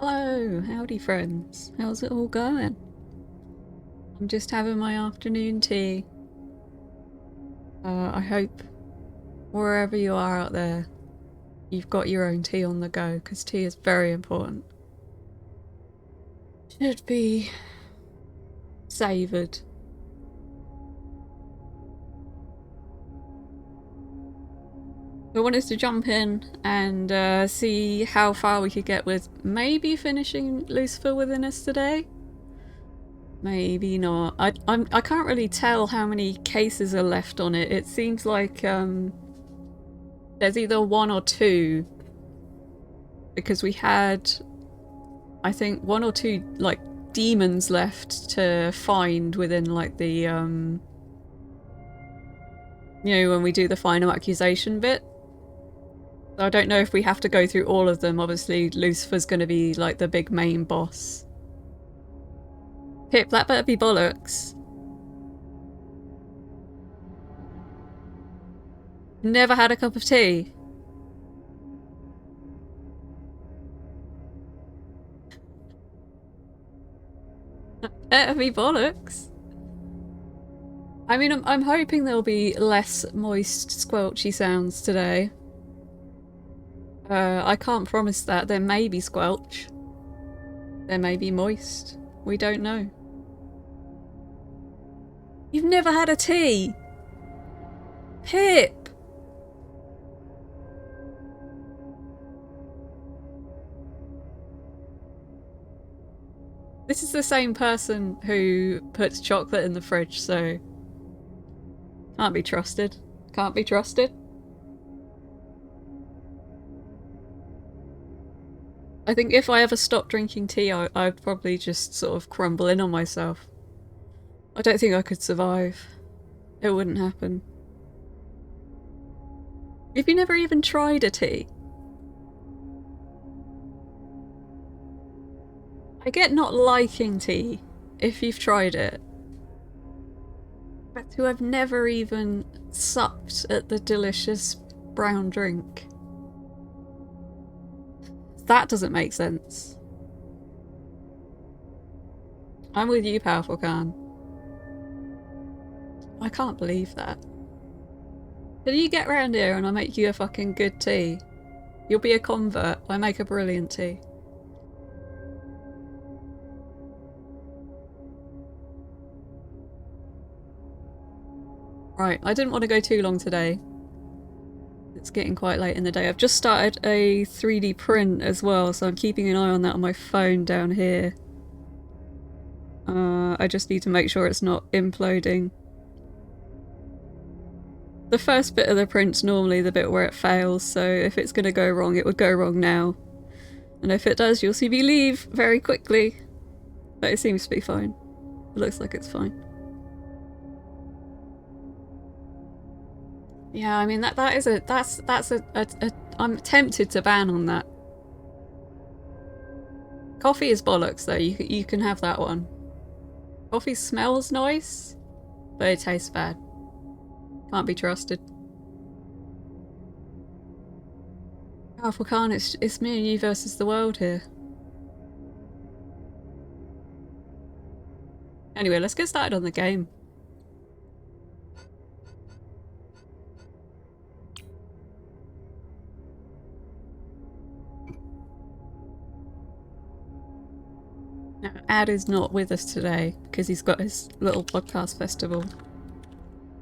Hello, howdy friends. How's it all going? I'm just having my afternoon tea. I hope wherever you are out there, you've got your own tea on the go, because tea is very important. Should be savoured. I wanted to jump in and see how far we could get with maybe finishing Lucifer within us today. Maybe not. I can't really tell how many cases are left on it. It seems like there's either 1 or 2, because we had, I think, 1 or 2 like demons left to find within like the you know, when we do the final accusation bit. So I don't know if we have to go through all of them. Obviously Lucifer's going to be like the big main boss. Pip, that better be bollocks. Never had a cup of tea. Better be bollocks. I mean, I'm hoping there'll be less moist, squelchy sounds today. I can't promise that. There may be squelch. There may be moist. We don't know. You've never had a tea! Pip! This is the same person who puts chocolate in the fridge, so can't be trusted. Can't be trusted. I think if I ever stopped drinking tea, I'd probably just sort of crumble in on myself. I don't think I could survive. It wouldn't happen. Have you never even tried a tea? I get not liking tea if you've tried it. But to have never even supped at the delicious brown drink. That doesn't make sense. I'm with you, Powerful Khan. I can't believe that. Did you get round here and I make you a fucking good tea? You'll be a convert. I make a brilliant tea. Right, I didn't want to go too long today. It's getting quite late in the day. I've just started a 3D print as well, so I'm keeping an eye on that on my phone down here. I just need to make sure it's not imploding. The first bit of the print's normally the bit where it fails, so if it's gonna go wrong, it would go wrong now. And if it does, you'll see me leave very quickly. But it seems to be fine. It looks like it's fine. Yeah, I mean I'm tempted to ban on that. Coffee is bollocks though, you can have that one. Coffee smells nice, but it tastes bad. Can't be trusted. Powerful Khan, it's me and you versus the world here. Anyway, let's get started on the game. Now, Ad is not with us today because he's got his little podcast festival.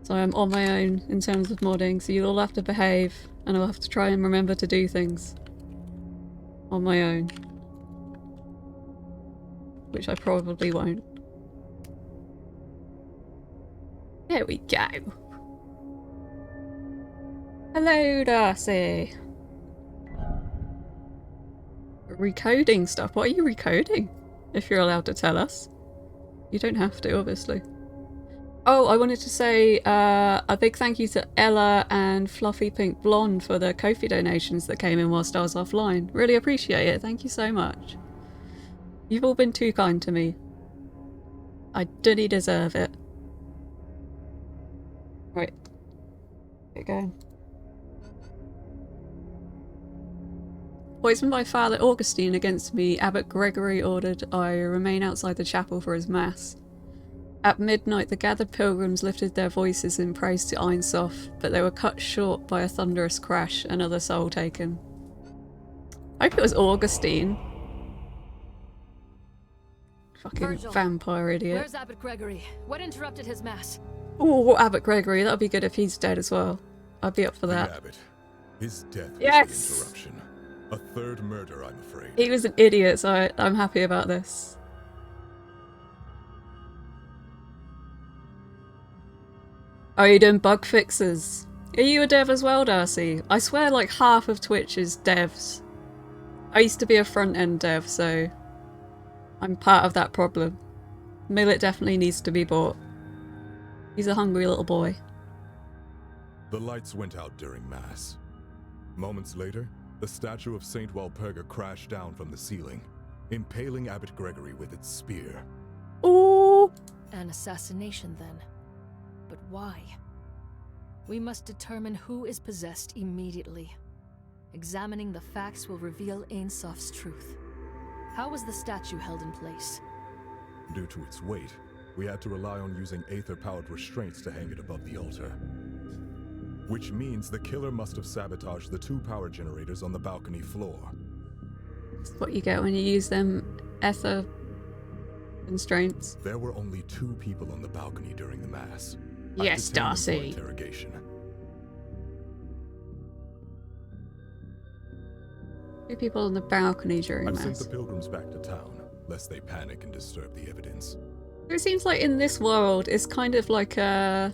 So I'm on my own in terms of modding, so you'll all have to behave and I'll have to try and remember to do things on my own. Which I probably won't. There we go. Hello, Darcy. Recoding stuff? What are you recoding? If you're allowed to tell us. You don't have to, obviously. Oh, I wanted to say a big thank you to Ella and Fluffy Pink Blonde for the Ko-fi donations that came in whilst I was offline. Really appreciate it. Thank you so much. You've all been too kind to me. I didn't deserve it. Right. Get going. Poisoned by Father Augustine against me, Abbot Gregory ordered I remain outside the chapel for his mass. At midnight, the gathered pilgrims lifted their voices in praise to Ein Sof, but they were cut short by a thunderous crash, another soul taken. I hope it was Augustine. Fucking Virgil, vampire idiot. Where's Abbot Gregory? What interrupted his mass? Oh, Abbot Gregory, that'd be good if he's dead as well. I'd be up for that. The Abbot. His death Yes! was the interruption. A third murder, I'm afraid. He was an idiot, so I'm happy about this. Are you doing bug fixes? Are you a dev as well, Darcy? I swear like half of Twitch is devs. I used to be a front-end dev, so I'm part of that problem. Millet definitely needs to be bought. He's a hungry little boy. The lights went out during Mass. Moments later, the statue of Saint Walpurga crashed down from the ceiling, impaling Abbot Gregory with its spear. Ooh! An assassination, then. But why? We must determine who is possessed immediately. Examining the facts will reveal Ein Sof's truth. How was the statue held in place? Due to its weight, we had to rely on using aether-powered restraints to hang it above the altar. Which means the killer must have sabotaged the 2 power generators on the balcony floor. That's what you get when you use them ether constraints. There were only 2 people on the balcony during the Mass. Yes, I detained them for Darcy. interrogation. 2 people on the balcony during I've Mass. sent the pilgrims back to town, lest they panic and disturb the evidence. It seems like in this world, it's kind of like a...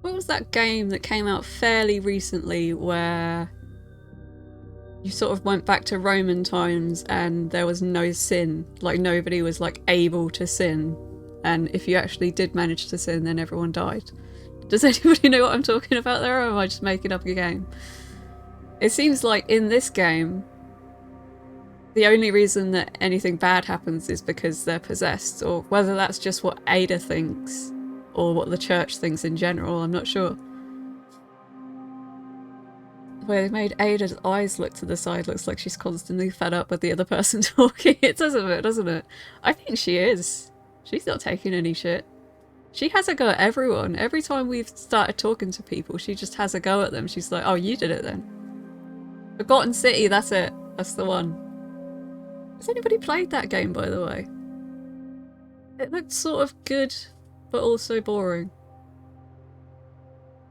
What was that game that came out fairly recently where you sort of went back to Roman times and there was no sin? Like nobody was like able to sin. And if you actually did manage to sin, then everyone died. Does anybody know what I'm talking about there, or am I just making up a game? It seems like in this game, the only reason that anything bad happens is because they're possessed, or whether that's just what Ada thinks, or what the church thinks in general, I'm not sure. The way they made Ada's eyes look to the side looks like she's constantly fed up with the other person talking. It does a bit, doesn't it? I think she is. She's not taking any shit. She has a go at everyone. Every time we've started talking to people, she just has a go at them. She's like, oh, you did it then. Forgotten City, that's it. That's the one. Has anybody played that game, by the way? It looked sort of good, but also boring.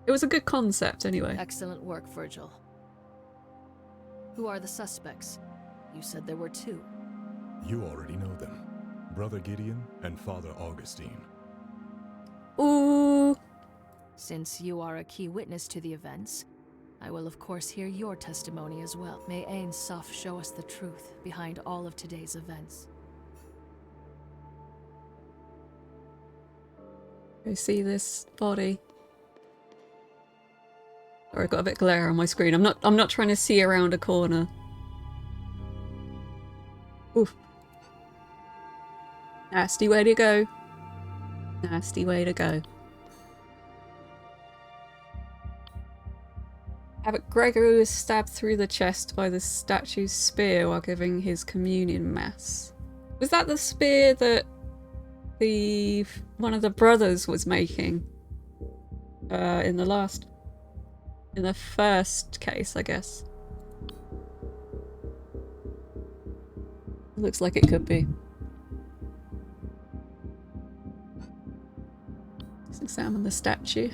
It was a good concept, anyway. Excellent work, Virgil. Who are the suspects? You said there were 2. You already know them. Brother Gideon and Father Augustine. Ooh. Since you are a key witness to the events, I will of course hear your testimony as well. May Ein Sof show us the truth behind all of today's events. You see this body? Or I got a bit glare on my screen. I'm not trying to see around a corner. Oof. Nasty way to go. Nasty way to go. Abbot Gregory was stabbed through the chest by the statue's spear while giving his communion mass. Was that the spear that one of the brothers was making? In the first case, I guess. Looks like it could be. Let's examine the statue.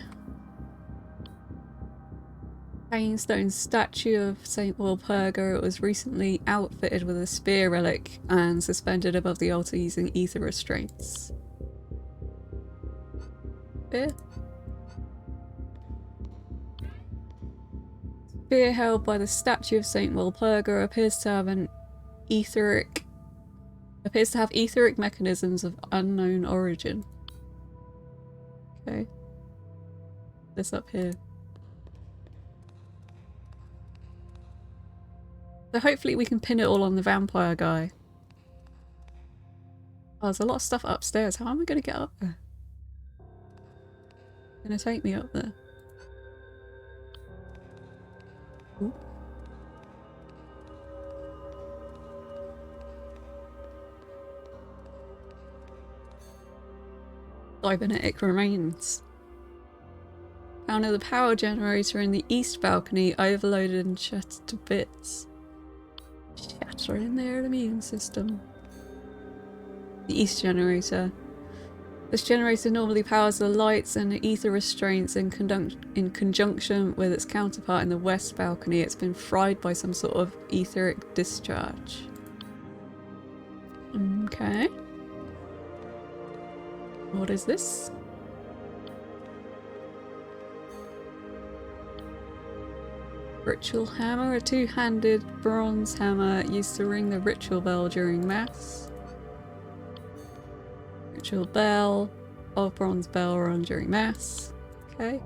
Hanging stone statue of Saint Walpurga. It was recently outfitted with a spear relic and suspended above the altar using ether restraints. Spear? Spear held by the statue of Saint Walpurga appears to have etheric mechanisms of unknown origin. Okay. This up here. So hopefully we can pin it all on the vampire guy. Oh, there's a lot of stuff upstairs. How am I going to get up there? Gonna take me up there. Ooh. cybernetic remains. Found the power generator in the east balcony, overloaded and shattered to bits. Shattering their immune system. The east generator. This generator normally powers the lights and the ether restraints in conjunction with its counterpart in the west balcony. It's been fried by some sort of etheric discharge. Okay. What is this? Ritual hammer, a two-handed bronze hammer used to ring the ritual bell during mass. Ritual bell, old bronze bell rung during mass. Okay.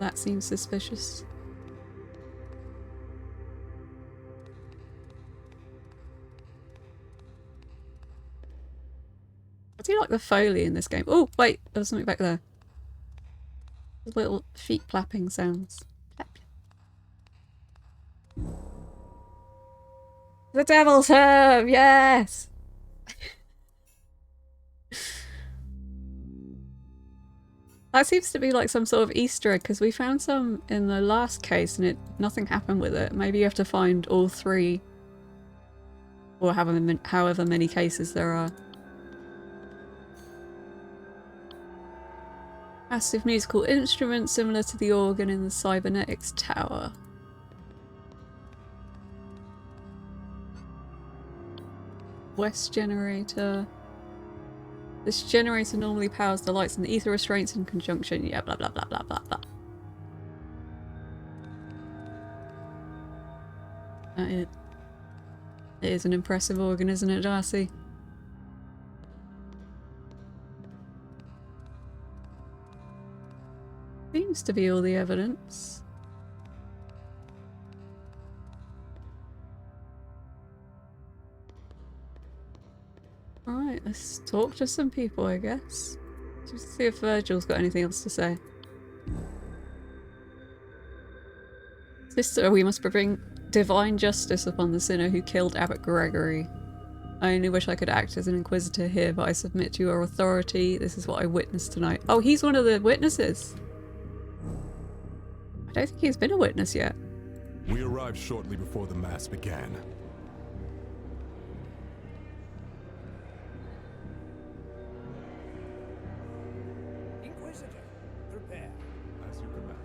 That seems suspicious. I do like the Foley in this game. Oh, wait, there was something back there. Little feet flapping sounds. Flap. The devil's herb, yes! That seems to be like some sort of Easter egg, because we found some in the last case and nothing happened with it. Maybe you have to find all three, or however many cases there are. Massive musical instrument similar to the organ in the cybernetics tower. West generator. This generator normally powers the lights and the ether restraints in conjunction. Yeah, blah blah blah blah blah blah. It is an impressive organ, isn't it, Darcy? Seems to be all the evidence. Alright, let's talk to some people, I guess. Just see if Virgil's got anything else to say. Sister, we must bring divine justice upon the sinner who killed Abbot Gregory. I only wish I could act as an inquisitor here, but I submit to your authority. This is what I witnessed tonight. Oh, he's one of the witnesses! I don't think he's been a witness yet. We arrived shortly before the mass began. Inquisitor, prepare. As you command.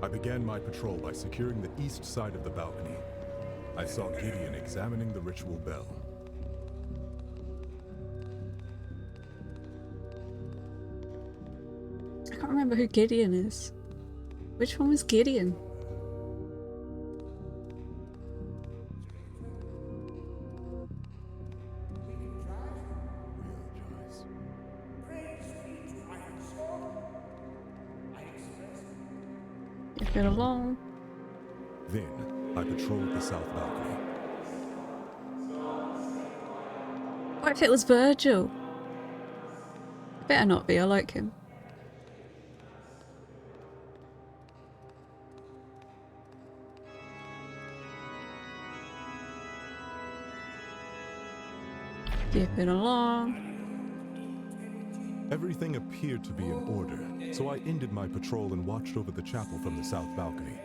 I began my patrol by securing the east side of the balcony. I saw Gideon examining the ritual bell. I can't remember who Gideon is. Which one was Gideon? Get along. Then, I patrolled the south balcony. What if it was Virgil? Better not be, I like him. Skipping along. Everything appeared to be in order, so I ended my patrol and watched over the chapel from the south balcony.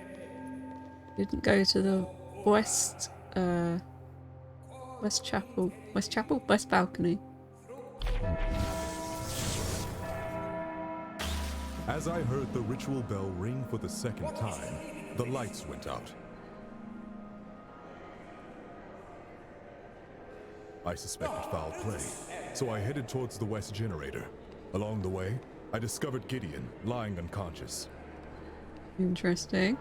Didn't go to the west balcony. As I heard the ritual bell ring for the second time, the lights went out. I suspected foul play, so I headed towards the west generator. Along the way, I discovered Gideon lying unconscious. Interesting.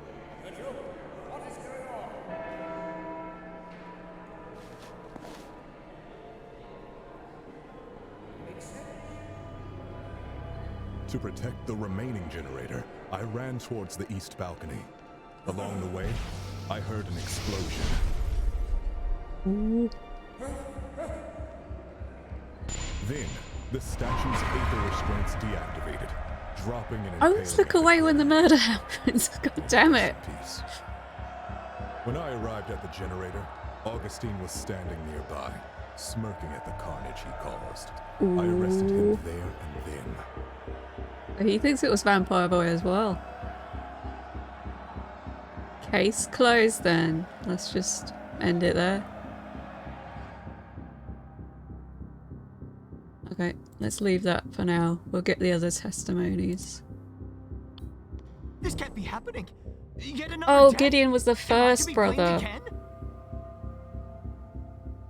To protect the remaining generator, I ran towards the east balcony. Along the way, I heard an explosion. Ooh. Then, the statue's ether restraints deactivated, dropping an I always look away when the murder happens. God damn it. piece. When I arrived at the generator, Augustine was standing nearby. smirking at the carnage he caused. I arrested him there and then. He thinks it was Vampire Boy as well. Case closed then. Let's just end it there. Okay, let's leave that for now. We'll get the other testimonies. This can't be happening. Yet another Oh, death? Gideon was the Am I to first be blamed brother. again?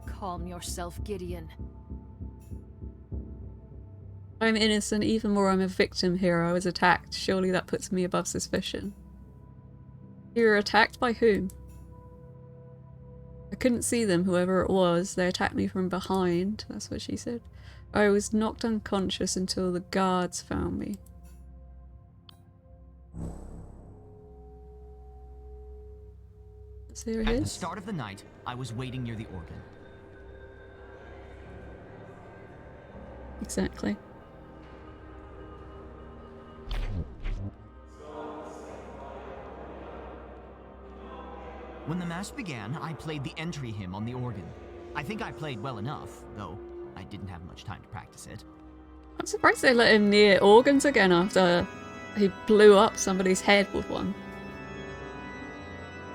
Calm yourself, Gideon. I'm innocent, even more I'm a victim here. I was attacked. Surely that puts me above suspicion. You were attacked by whom? I couldn't see them, whoever it was. They attacked me from behind. That's what she said. I was knocked unconscious until the guards found me. So here it At the is. start of the night, I was waiting near the organ. Exactly. When the mass began, I played the entry hymn on the organ. I think I played well enough, though I didn't have much time to practice it. I'm surprised they let him near organs again after he blew up somebody's head with one.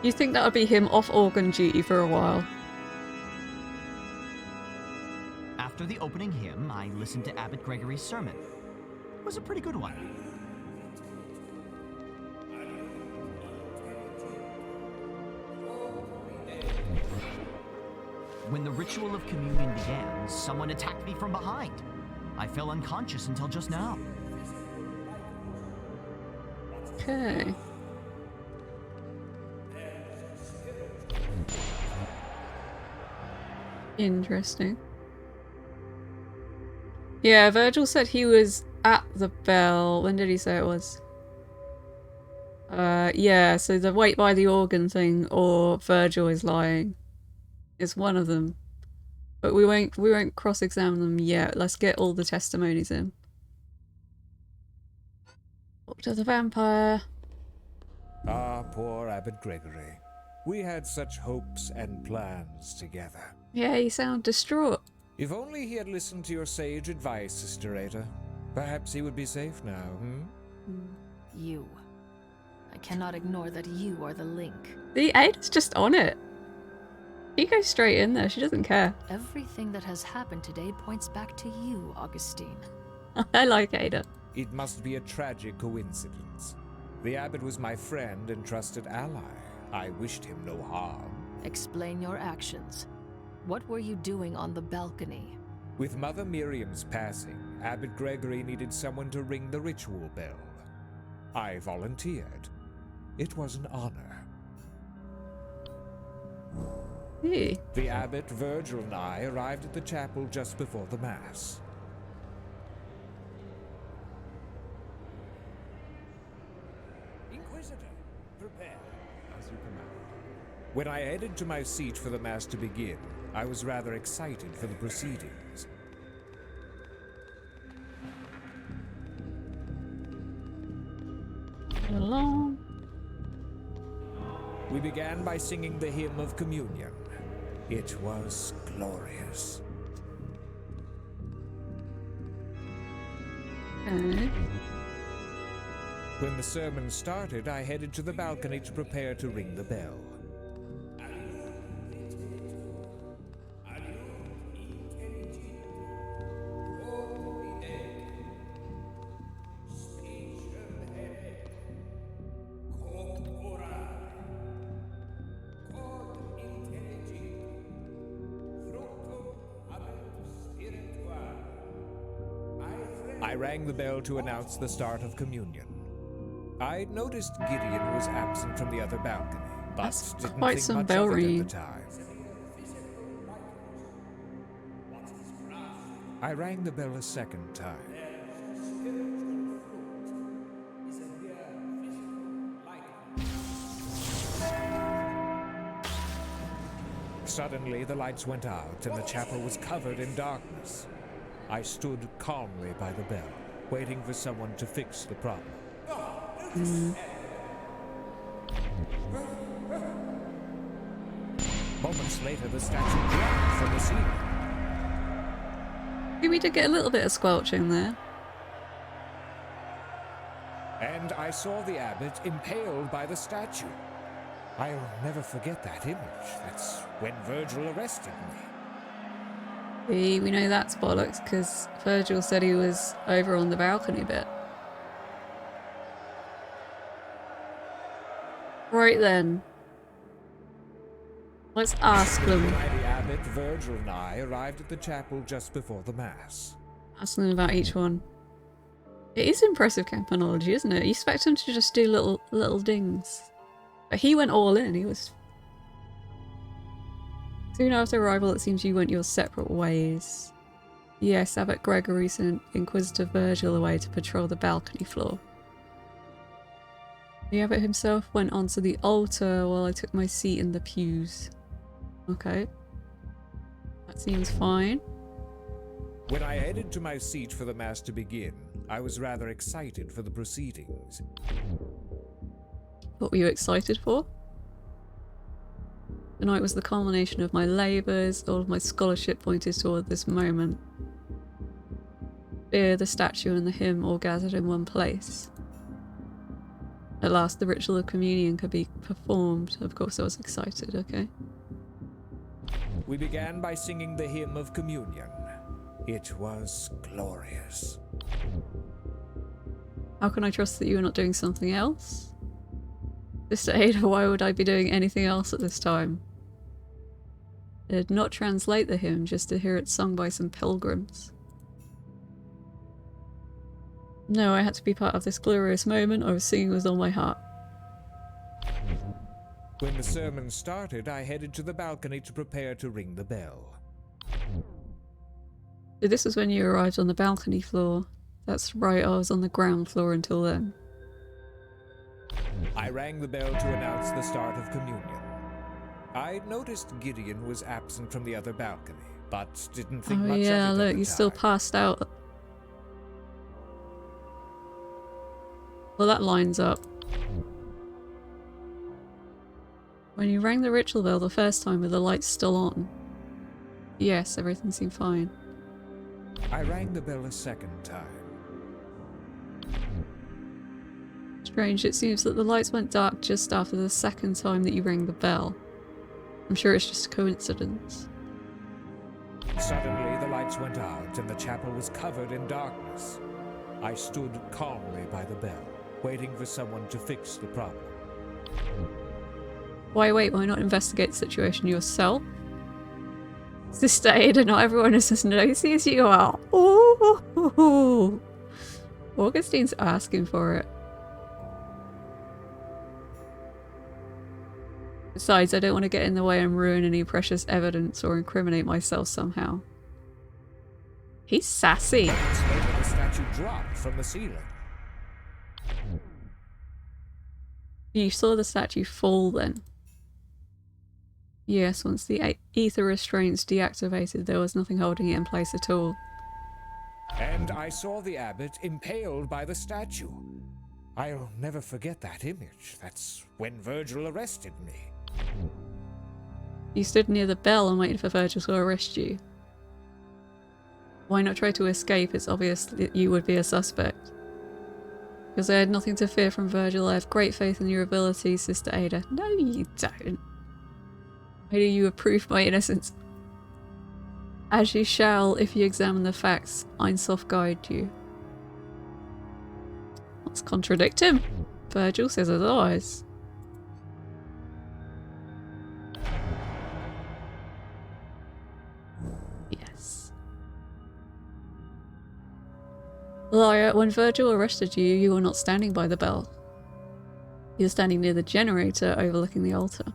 You think that would be him off organ duty for a while? After the opening hymn, I listened to Abbot Gregory's sermon. It was a pretty good one. When the ritual of communion began, someone attacked me from behind. I fell unconscious until just now. Okay. Interesting. Yeah, Virgil said he was at the bell. When did he say it was? Yeah, so the wait by the organ thing or Virgil is lying. It's one of them. But we won't cross-examine them yet. Let's get all the testimonies in. Talk to the vampire. Ah, poor Abbot Gregory. We had such hopes and plans together. Yeah, you sound distraught. If only he had listened to your sage advice, Sister Ada. Perhaps he would be safe now, You. I cannot ignore that you are the link. The Ada's just on it. She goes straight in there. She doesn't care. Everything that has happened today points back to you, Augustine. I like Ada. It must be a tragic coincidence. The abbot was my friend and trusted ally. I wished him no harm. Explain your actions. What were you doing on the balcony? With Mother Miriam's passing, Abbot Gregory needed someone to ring the ritual bell. I volunteered. It was an honor. Hey. The abbot, Virgil, and I arrived at the chapel just before the Mass. Inquisitor, prepare. As you command. When I headed to my seat for the Mass to begin, I was rather excited for the proceedings. Along. We began by singing the hymn of communion. It was glorious. Okay. When the sermon started, I headed to the balcony to prepare to ring the bell. I rang the bell to announce the start of communion. I noticed Gideon was absent from the other balcony, but That's didn't quite think some much bell of it at ringing. the time. I rang the bell a second time. Suddenly, the lights went out and the chapel was covered in darkness. I stood calmly by the bell, waiting for someone to fix the problem. Moments later, the statue dropped from the ceiling. We did get a little bit of squelching there. And I saw the abbot impaled by the statue. I'll never forget that image. That's when Virgil arrested me. We know that's bollocks, because Virgil said he was over on the balcony bit. Right then. Let's ask them. The abbot, Virgil, and I arrived at the chapel just before the mass. Ask them about each one. It is impressive campanology, isn't it? You expect him to just do little dings. But he went all in. He was... Soon after arrival, it seems you went your separate ways. Yes, Abbot Gregory sent Inquisitor Virgil away to patrol the balcony floor. The abbot himself went onto the altar while I took my seat in the pews. Okay. That seems fine. When I headed to my seat for the mass to begin, I was rather excited for the proceedings. What were you excited for? Tonight was the culmination of my labours, all of my scholarship pointed toward this moment. Here, the statue and the hymn all gathered in one place. At last, the ritual of communion could be performed. Of course, I was excited, okay? We began by singing the hymn of communion. It was glorious. How can I trust that you are not doing something else? Sister Ada, why would I be doing anything else at this time? I did not translate the hymn just to hear it sung by some pilgrims. No, I had to be part of this glorious moment. I was singing with all my heart. When the sermon started, I headed to the balcony to prepare to ring the bell. So this was when you arrived on the balcony floor. That's right, I was on the ground floor until then. I rang the bell to announce the start of communion. I'd noticed Gideon was absent from the other balcony, but didn't think much of it at look, the you still time. passed out. Well, that lines up. When you rang the ritual bell the first time, were the lights still on? Yes, everything seemed fine. I rang the bell a second time. Strange, it seems that the lights went dark just after the second time that you rang the bell. I'm sure it's just a coincidence. Suddenly, the lights went out and the chapel was covered in darkness. I stood calmly by the bell, waiting for someone to fix the problem. Why wait? Why not investigate the situation yourself? Sister Ada, not everyone is as nosy as you are. Ooh. Augustine's asking for it. Besides, I don't want to get in the way and ruin any precious evidence or incriminate myself somehow. He's sassy. Later, the statue dropped from the ceiling. You saw the statue fall then? Yes, once the ether restraints deactivated, there was nothing holding it in place at all. And I saw the abbot impaled by the statue. I'll never forget that image. That's when Virgil arrested me. You stood near the bell and waited for Virgil to arrest you. Why not try to escape? It's obvious that you would be a suspect. Because I had nothing to fear from Virgil. I have great faith in your abilities, Sister Ada. No, you don't. Why do you approve my innocence? As you shall, if you examine the facts, Einsof guide you. Let's contradict him. Virgil says otherwise. Yes. Liar, when Virgil arrested you, you were not standing by the bell. You were standing near the generator overlooking the altar.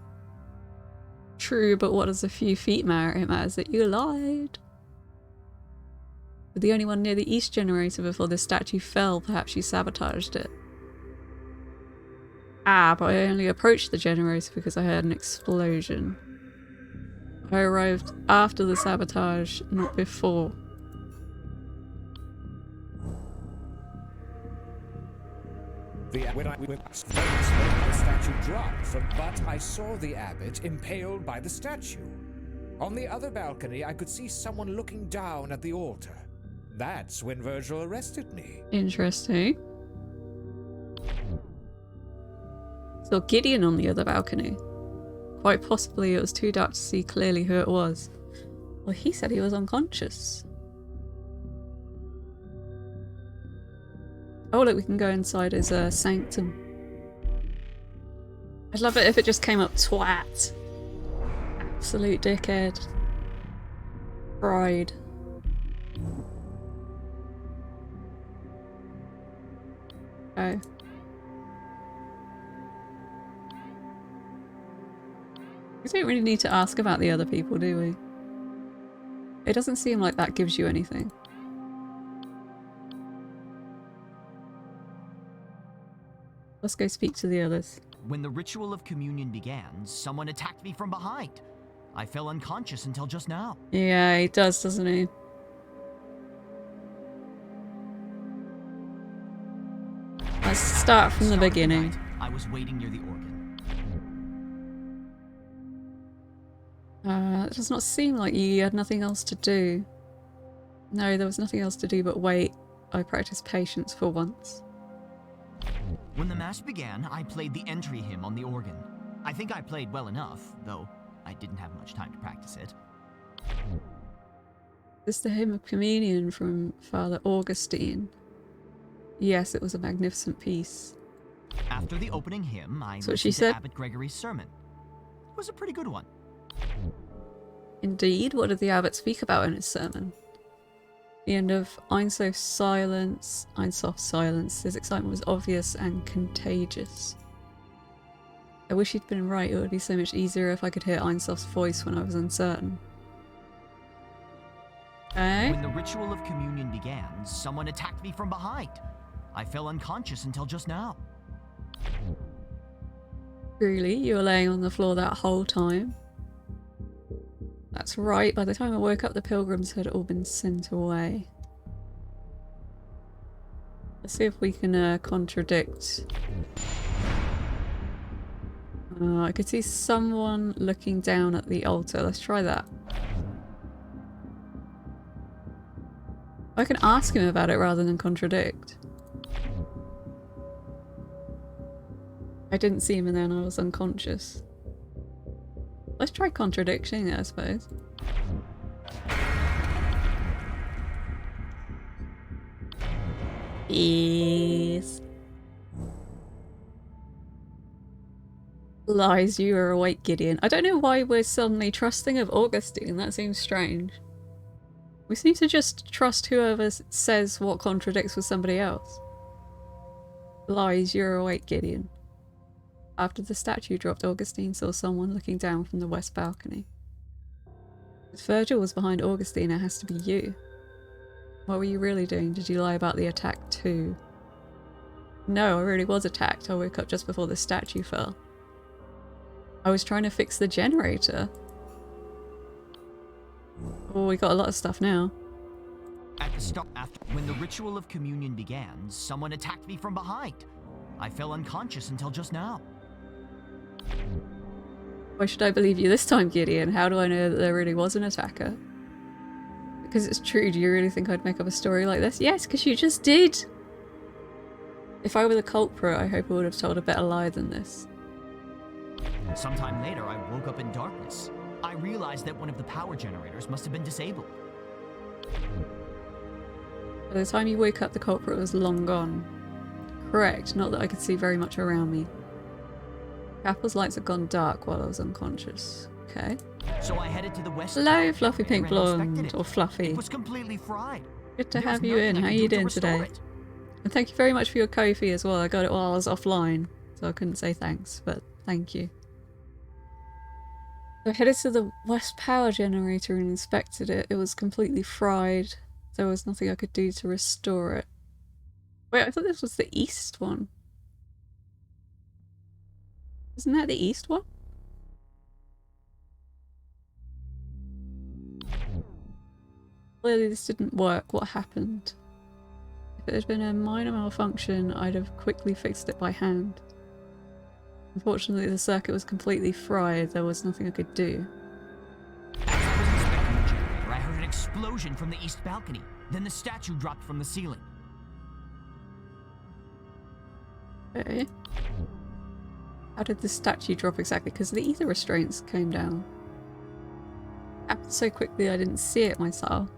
True, but what does a few feet matter? It matters that you lied. You're the only one near the east generator before the statue fell. Perhaps you sabotaged it. Ah, but I only approached the generator because I heard an explosion. I arrived after the sabotage, not before. When the statue dropped from, but I saw the abbot impaled by the statue. On the other balcony, I could see someone looking down at the altar. That's when Virgil arrested me. Interesting. Saw Gideon on the other balcony. Quite possibly it was too dark to see clearly who it was. Well, he said he was unconscious. Oh look, we can go inside his sanctum. I'd love it if it just came up twat. Absolute dickhead. Pride. Okay. We don't really need to ask about the other people, do we? It doesn't seem like that gives you anything. Let's go speak to the others. When the ritual of communion began, someone attacked me from behind. I fell unconscious until just now. Yeah, he does, doesn't he? Let's start from the beginning. I was waiting near the organ. It does not seem like you had nothing else to do. No, there was nothing else to do but wait. I practiced patience for once. When the mass began, I played the entry hymn on the organ. I think I played well enough, though I didn't have much time to practice it. This is the hymn of communion from Father Augustine. Yes, it was a magnificent piece. After the opening hymn, I That's what she listened to said. Abbot Gregory's sermon. It was a pretty good one. Indeed, what did the abbot speak about in his sermon? The end of Einsof's silence. His excitement was obvious and contagious. I wish he'd been right. It would be so much easier if I could hear Einsof's voice when I was uncertain. Okay. When the ritual of communion began, someone attacked me from behind. I fell unconscious until just now. Really? You were laying on the floor that whole time? That's right. By the time I woke up, the pilgrims had all been sent away. Let's see if we can contradict. I could see someone looking down at the altar. Let's try that. I can ask him about it rather than contradict. I didn't see him and then I was unconscious. Let's try contradicting it, I suppose. Yes. Lies, you are awake, Gideon. I don't know why we're suddenly trusting of Augustine. That seems strange. We seem to just trust whoever says what contradicts with somebody else. Lies, you're awake, Gideon. After the statue dropped, Augustine saw someone looking down from the west balcony. If Virgil was behind Augustine, it has to be you. What were you really doing? Did you lie about the attack too? No, I really was attacked. I woke up just before the statue fell. I was trying to fix the generator. Oh, we got a lot of stuff now. At the start, when the ritual of communion began, someone attacked me from behind. I fell unconscious until just now. Why should I believe you this time, Gideon? How do I know that there really was an attacker? Because it's true. Do you really think I'd make up a story like this? Yes, because you just did! If I were the culprit, I hope I would have told a better lie than this. Sometime later, I woke up in darkness. I realized that one of the power generators must have been disabled. By the time you woke up, the culprit was long gone. Correct, not that I could see very much around me. Chapel's lights had gone dark while I was unconscious. Okay. So I headed to the west. Hello, Fluffy Pink and inspected Blonde, it. or Fluffy. It was completely fried. Good to There was have you in. nothing I How could you do to doing restore today? it. And thank you very much for your Ko-fi as well. I got it while I was offline, so I couldn't say thanks, but thank you. So I headed to the west power generator and inspected it. It was completely fried. There was nothing I could do to restore it. Wait, I thought this was the east one. Isn't that the east one? Clearly this didn't work. What happened? If it had been a minor malfunction, I'd have quickly fixed it by hand. Unfortunately, the circuit was completely fried. There was nothing I could do. As I was inspecting the generator, I heard an explosion from the east balcony. Then the statue dropped from the ceiling. Okay. How did the statue drop exactly? Because the ether restraints came down. Happened so quickly I didn't see it myself.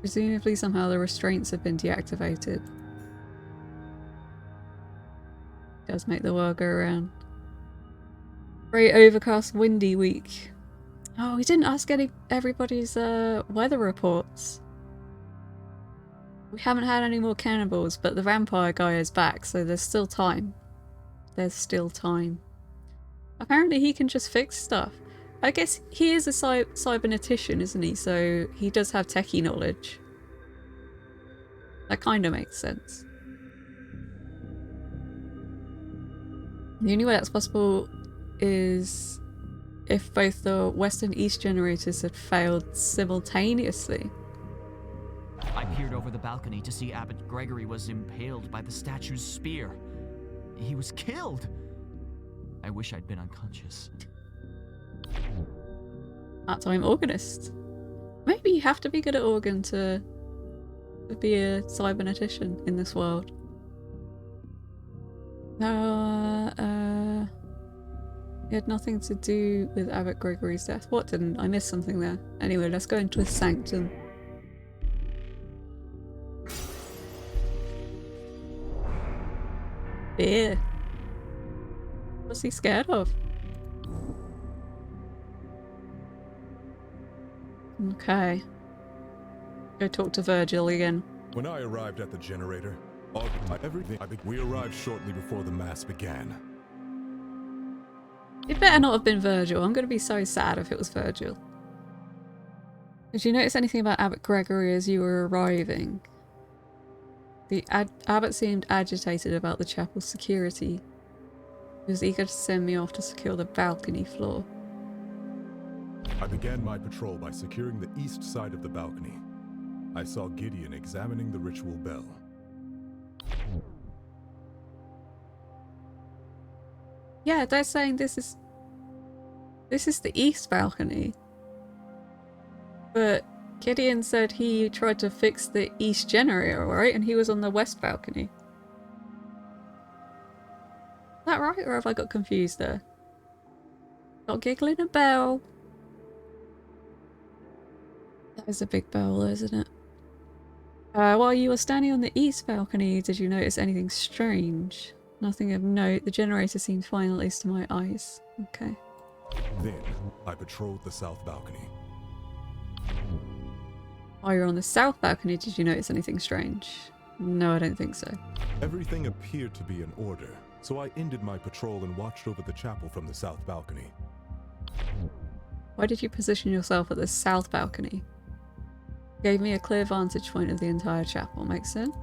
Presumably somehow the restraints have been deactivated. Does make the world go around. Very overcast, windy week. Oh, we didn't ask everybody's weather reports. We haven't had any more cannibals, but the vampire guy is back, so there's still time. There's still time. Apparently he can just fix stuff. I guess he is a cybernetician, isn't he? So he does have techie knowledge. That kind of makes sense. The only way that's possible is if both the west and east generators had failed simultaneously. I peered over the balcony to see Abbot Gregory was impaled by the statue's spear. He was killed. I wish I'd been unconscious. Part-time organist. Maybe you have to be good at organ to be a cybernetician in this world. It had nothing to do with Abbot Gregory's death. What didn't? I missed something there. Anyway, let's go into his sanctum. Beer. What's he scared of? Okay. Go talk to Virgil again. When I arrived at the generator, we arrived shortly before the mass began. It better not have been Virgil. I'm going to be so sad if it was Virgil. Did you notice anything about Abbot Gregory as you were arriving? The abbot seemed agitated about the chapel's security. He was eager to send me off to secure the balcony floor. I began my patrol by securing the east side of the balcony. I saw Gideon examining the ritual bell. Yeah, they're saying this is the east balcony. But Gideon said he tried to fix the east generator, right? And he was on the west balcony. Is that right? Or have I got confused there? Not giggling a bell. That is a big bell, isn't it? While you were standing on the east balcony, did you notice anything strange? Nothing of note. The generator seemed fine, at least to my eyes. Okay. Then, I patrolled the south balcony. While you're on the south balcony, did you notice anything strange? No, I don't think so. Everything appeared to be in order, so I ended my patrol and watched over the chapel from the south balcony. Why did you position yourself at the south balcony? Gave me a clear vantage point of the entire chapel. Makes sense?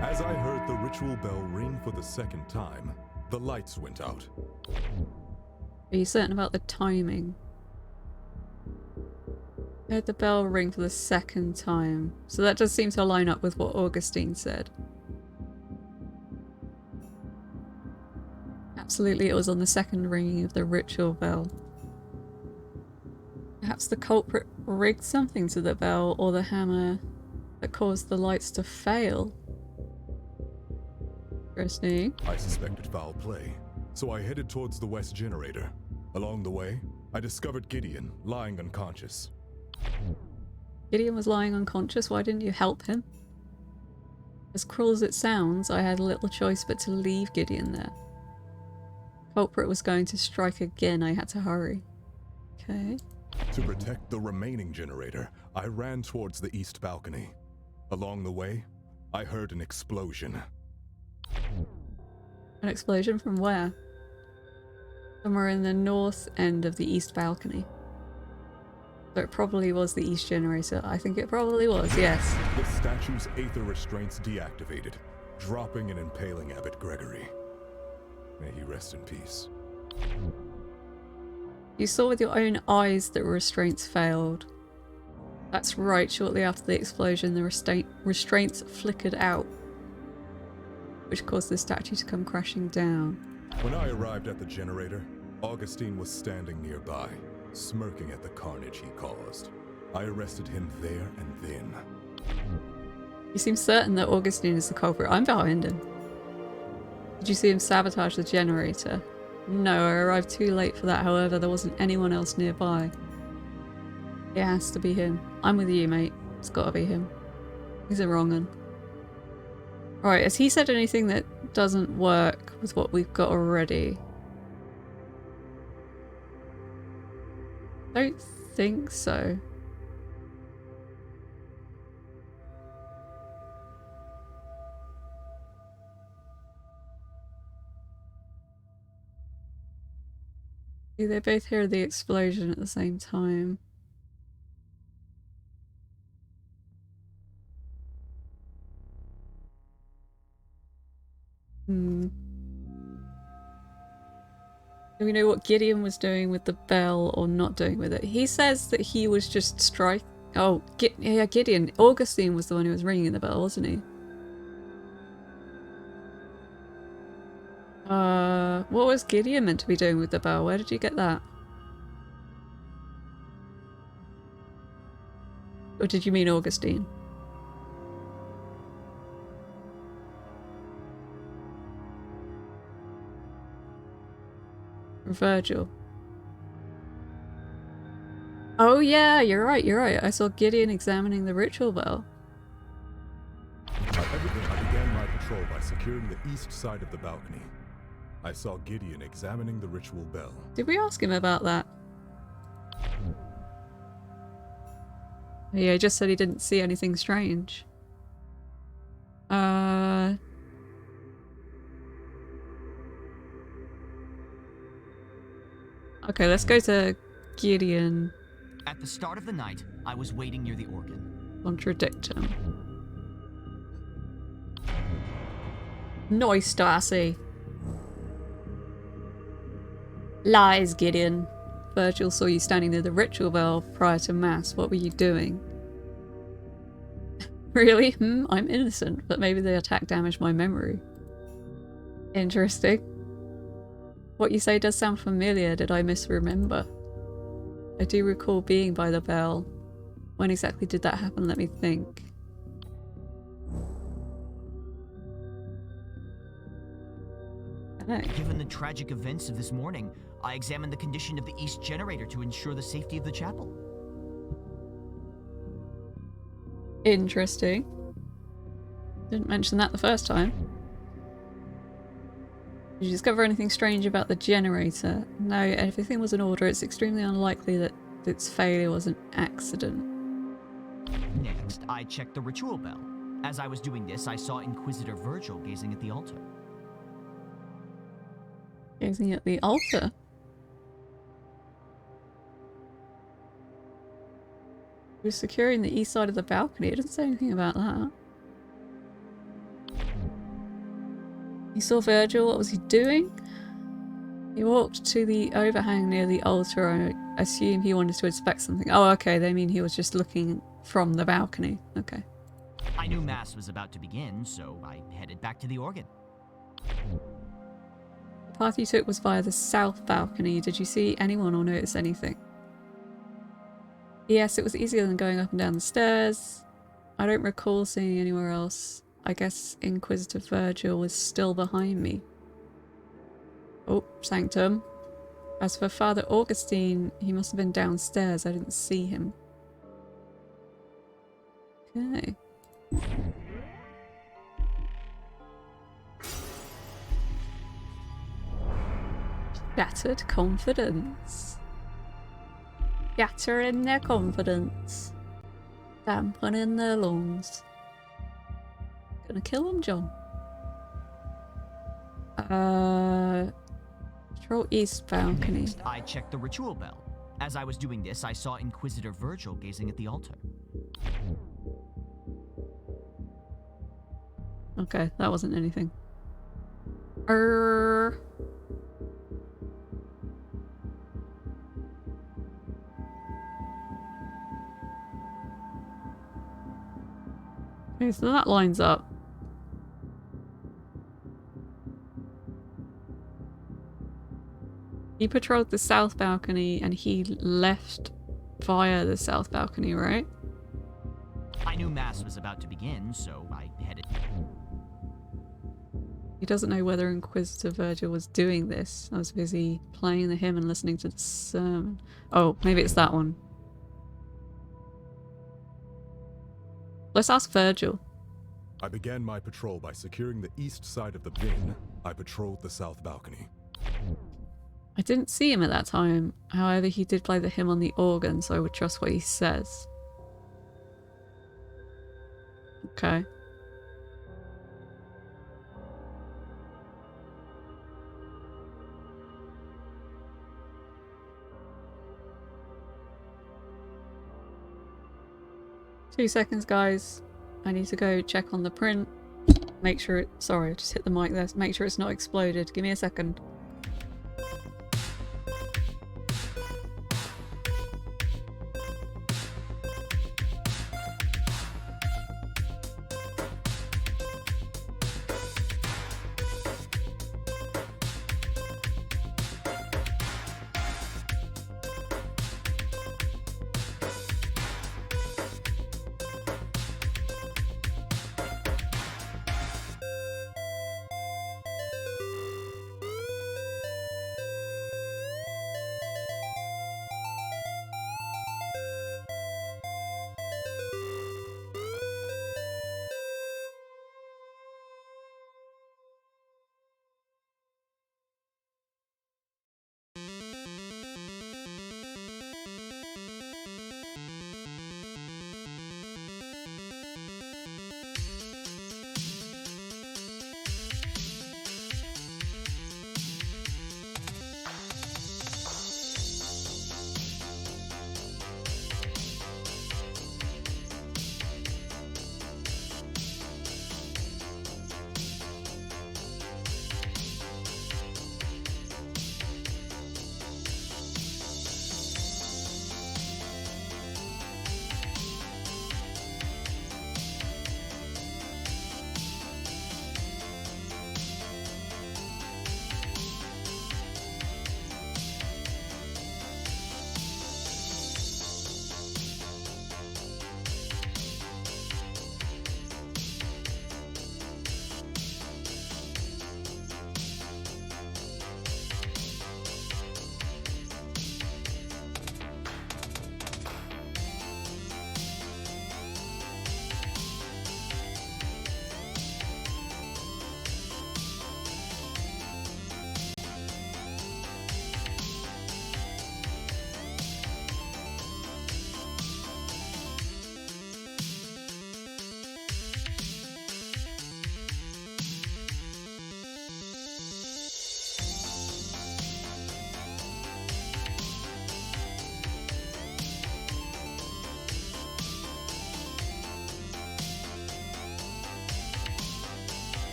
As I heard the ritual bell ring for the second time, the lights went out. Are you certain about the timing? I heard the bell ring for the second time. So that does seem to line up with what Augustine said. Absolutely, it was on the second ringing of the ritual bell. Perhaps the culprit rigged something to the bell or the hammer that caused the lights to fail. Interesting. I suspected foul play, so I headed towards the west generator. Along the way, I discovered Gideon lying unconscious. Gideon was lying unconscious. Why didn't you help him? As cruel as it sounds, I had little choice but to leave Gideon there. Culprit was going to strike again. I had to hurry. Okay. To protect the remaining generator, I ran towards the east balcony. Along the way, I heard an explosion. An explosion from where? Somewhere in the north end of the east balcony. So it probably was the east generator. I think it probably was, yes. The statue's aether restraints deactivated, dropping and impaling Abbot Gregory. May he rest in peace. You saw with your own eyes that restraints failed. That's right, shortly after the explosion the restraints flickered out, which caused the statue to come crashing down. When I arrived at the generator, Augustine was standing nearby, smirking at the carnage he caused. I arrested him there and then. You seem certain that Augustine is the culprit. I'm behind him. Did you see him sabotage the generator? No, I arrived too late for that. However, there wasn't anyone else nearby. It has to be him. I'm with you, mate. It's gotta be him. He's a wrong un. Alright, has he said anything that doesn't work with what we've got already? Don't think so. They both hear the explosion at the same time. Do we know what Gideon was doing with the bell or not doing with it? He says that he was just Oh, yeah, Gideon. Augustine was the one who was ringing the bell, wasn't he? What was Gideon meant to be doing with the bell? Where did you get that? Or did you mean Augustine? Virgil. Oh yeah, you're right, you're right. I saw Gideon examining the ritual bell. I began my patrol by securing the east side of the balcony. I saw Gideon examining the ritual bell. Did we ask him about that? Yeah, he just said he didn't see anything strange. Okay, let's go to Gideon. At the start of the night, I was waiting near the organ. Contradict him. Nice, Darcy. Lies, Gideon. Virgil saw you standing near the ritual bell prior to mass. What were you doing? Really? I'm innocent, but maybe the attack damaged my memory. Interesting. What you say does sound familiar. Did I misremember? I do recall being by the bell. When exactly did that happen? Let me think. Given the tragic events of this morning, I examined the condition of the east generator to ensure the safety of the chapel. Interesting. Didn't mention that the first time. Did you discover anything strange about the generator? No, everything was in order. It's extremely unlikely that its failure was an accident. Next, I checked the ritual bell. As I was doing this, I saw Inquisitor Virgil gazing at the altar. Gazing at the altar? He was securing the east side of the balcony. It doesn't say anything about that. You saw Virgil. What was he doing? He walked to the overhang near the altar. I assume he wanted to inspect something. Oh, okay. They mean he was just looking from the balcony. Okay. I knew mass was about to begin, so I headed back to the organ. The path you took was via the south balcony. Did you see anyone or notice anything? Yes, it was easier than going up and down the stairs. I don't recall seeing anywhere else. I guess Inquisitor Virgil was still behind me. Oh, Sanctum. As for Father Augustine, he must have been downstairs. I didn't see him. Okay. Shattered confidence. Shattering their confidence. Dampening their lungs. Gonna kill him, John. Control east balcony. Next, I checked the ritual bell. As I was doing this, I saw Inquisitor Virgil gazing at the altar. Okay, that wasn't anything. Okay, so that lines up. He patrolled the south balcony and he left via the south balcony, right? knew Mass was about to begin, so I headed. He doesn't know whether Inquisitor Virgil was doing this. I was busy playing the hymn and listening to the sermon. Oh, maybe it's that one. Let's ask Virgil. I began my patrol by securing the east side of the bin. I patrolled the south balcony. I didn't see him at that time. However, he did play the hymn on the organ, so I would trust what he says. Okay. Two seconds, guys. I need to go check on the print. Make sure it... Sorry, I just hit the mic there. Make sure it's not exploded. Give me a second.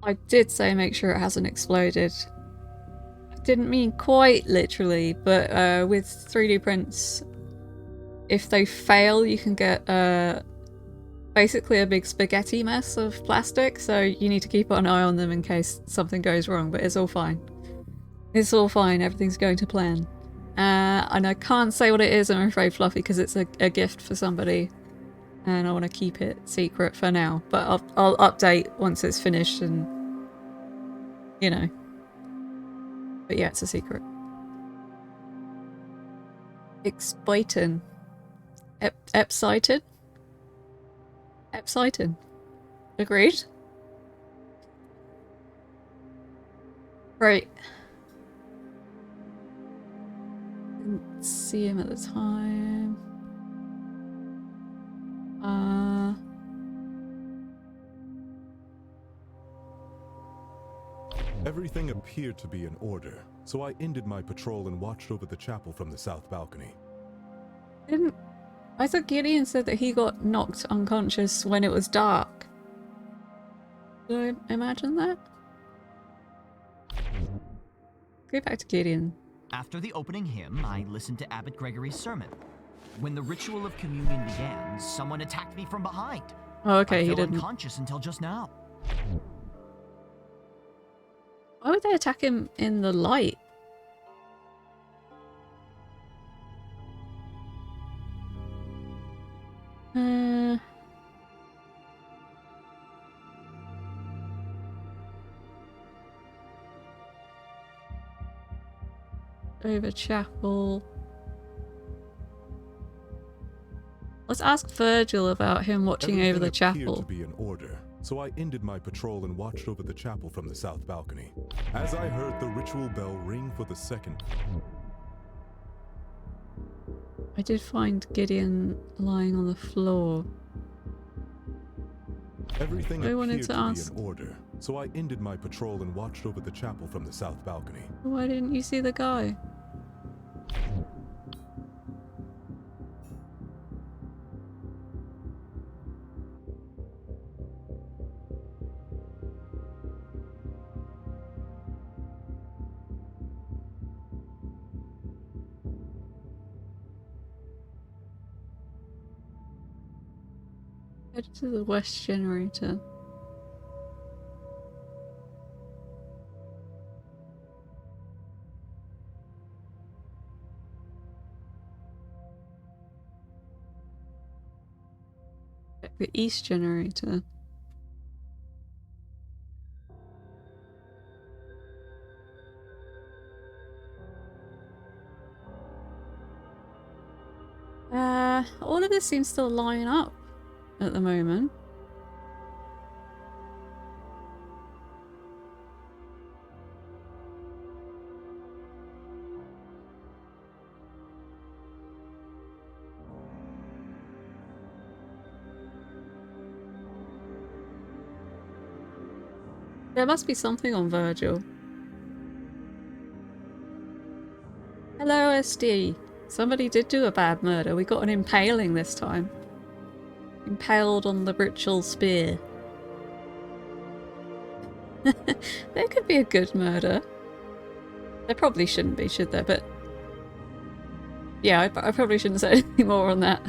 I did say make sure it hasn't exploded. I didn't mean quite literally, but with 3D prints, if they fail, you can get basically a big spaghetti mess of plastic, so you need to keep an eye on them in case something goes wrong, but it's all fine. It's all fine, everything's going to plan. And I can't say what it is, I'm afraid, Fluffy, because it's a gift for somebody. And I want to keep it secret for now, but I'll update once it's finished and, you know. But yeah, it's a secret. Exploitin. Ep.3? Ep.3. Agreed? Right. Didn't see him at the time. Everything appeared to be in order, so I ended my patrol and watched over the chapel from the south balcony. I thought Gideon said that he got knocked unconscious when it was dark. Did I imagine that? Go back to Gideon. After the opening hymn, I listened to Abbot Gregory's sermon. When the ritual of communion began, someone attacked me from behind. Oh, okay, I he fell didn't. unconscious until just now. Why would they attack him in the light? Over chapel. Let's ask Virgil about him watching over the Everything chapel. appeared to be in order, so I ended my patrol and watched over the chapel from the south balcony. As I heard the ritual bell ring for the second, I did find Gideon lying on the floor. everything I wanted appeared to to ask- be in order, so I ended my patrol and watched over the chapel from the south balcony. Why didn't you see the guy? Head to the west generator. Check the east generator. All of this seems to line up at the moment. There must be something on Virgil. Hello, SD. Somebody did do a bad murder. We got an impaling this time. Impaled on the ritual spear. There could be a good murder. There probably shouldn't be, should there? But yeah, I probably shouldn't say anything more on that.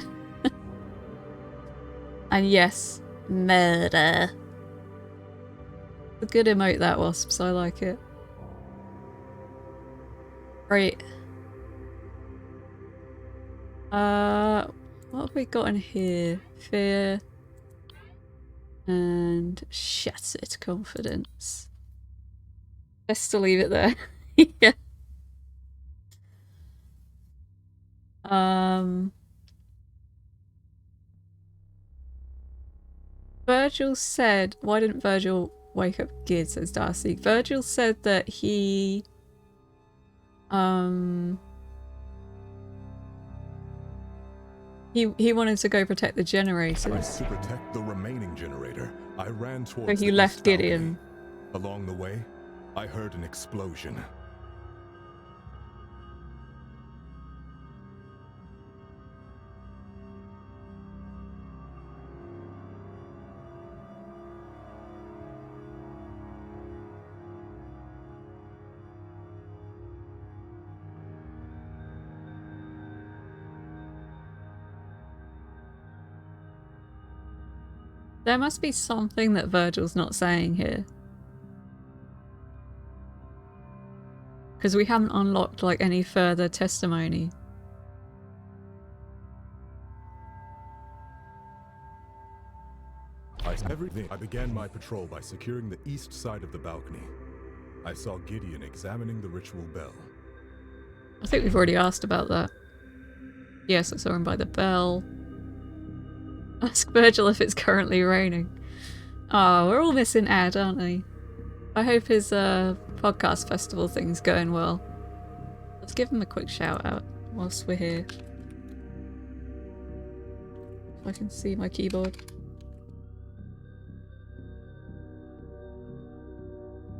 And yes, murder. A good emote that, Wasps. I like it. Right. What have we got in here? Fear. And shattered confidence. Best to leave it there. Yeah. Virgil said, why didn't Virgil wake up Gid, says Darcy. Virgil said that he wanted to go protect the generators. To protect the remaining generator, I ran towards So he the left east balcony. Gideon. Along the way, I heard an explosion. There must be something that Virgil's not saying here. Because we haven't unlocked like any further testimony. I began my patrol by securing the east side of the balcony. I saw Gideon examining the ritual bell. I think we've already asked about that. Yes, I saw him by the bell. Ask Virgil if it's currently raining. Oh, we're all missing Ed, aren't we? I hope his podcast festival thing's going well. Let's give him a quick shout out whilst we're here. If I can see my keyboard.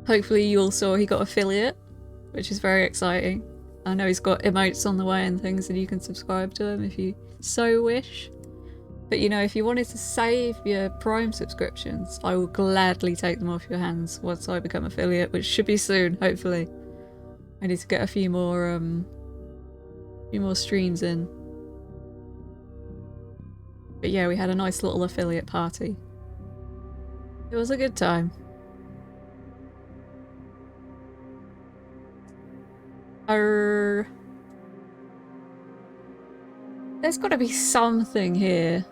Hopefully you all saw he got affiliate, which is very exciting. I know he's got emotes on the way and things, and you can subscribe to him if you so wish. But you know, if you wanted to save your Prime subscriptions, I will gladly take them off your hands once I become affiliate, which should be soon, hopefully. I need to get a few more streams in. But yeah, we had a nice little affiliate party. It was a good time. There's got to be something here.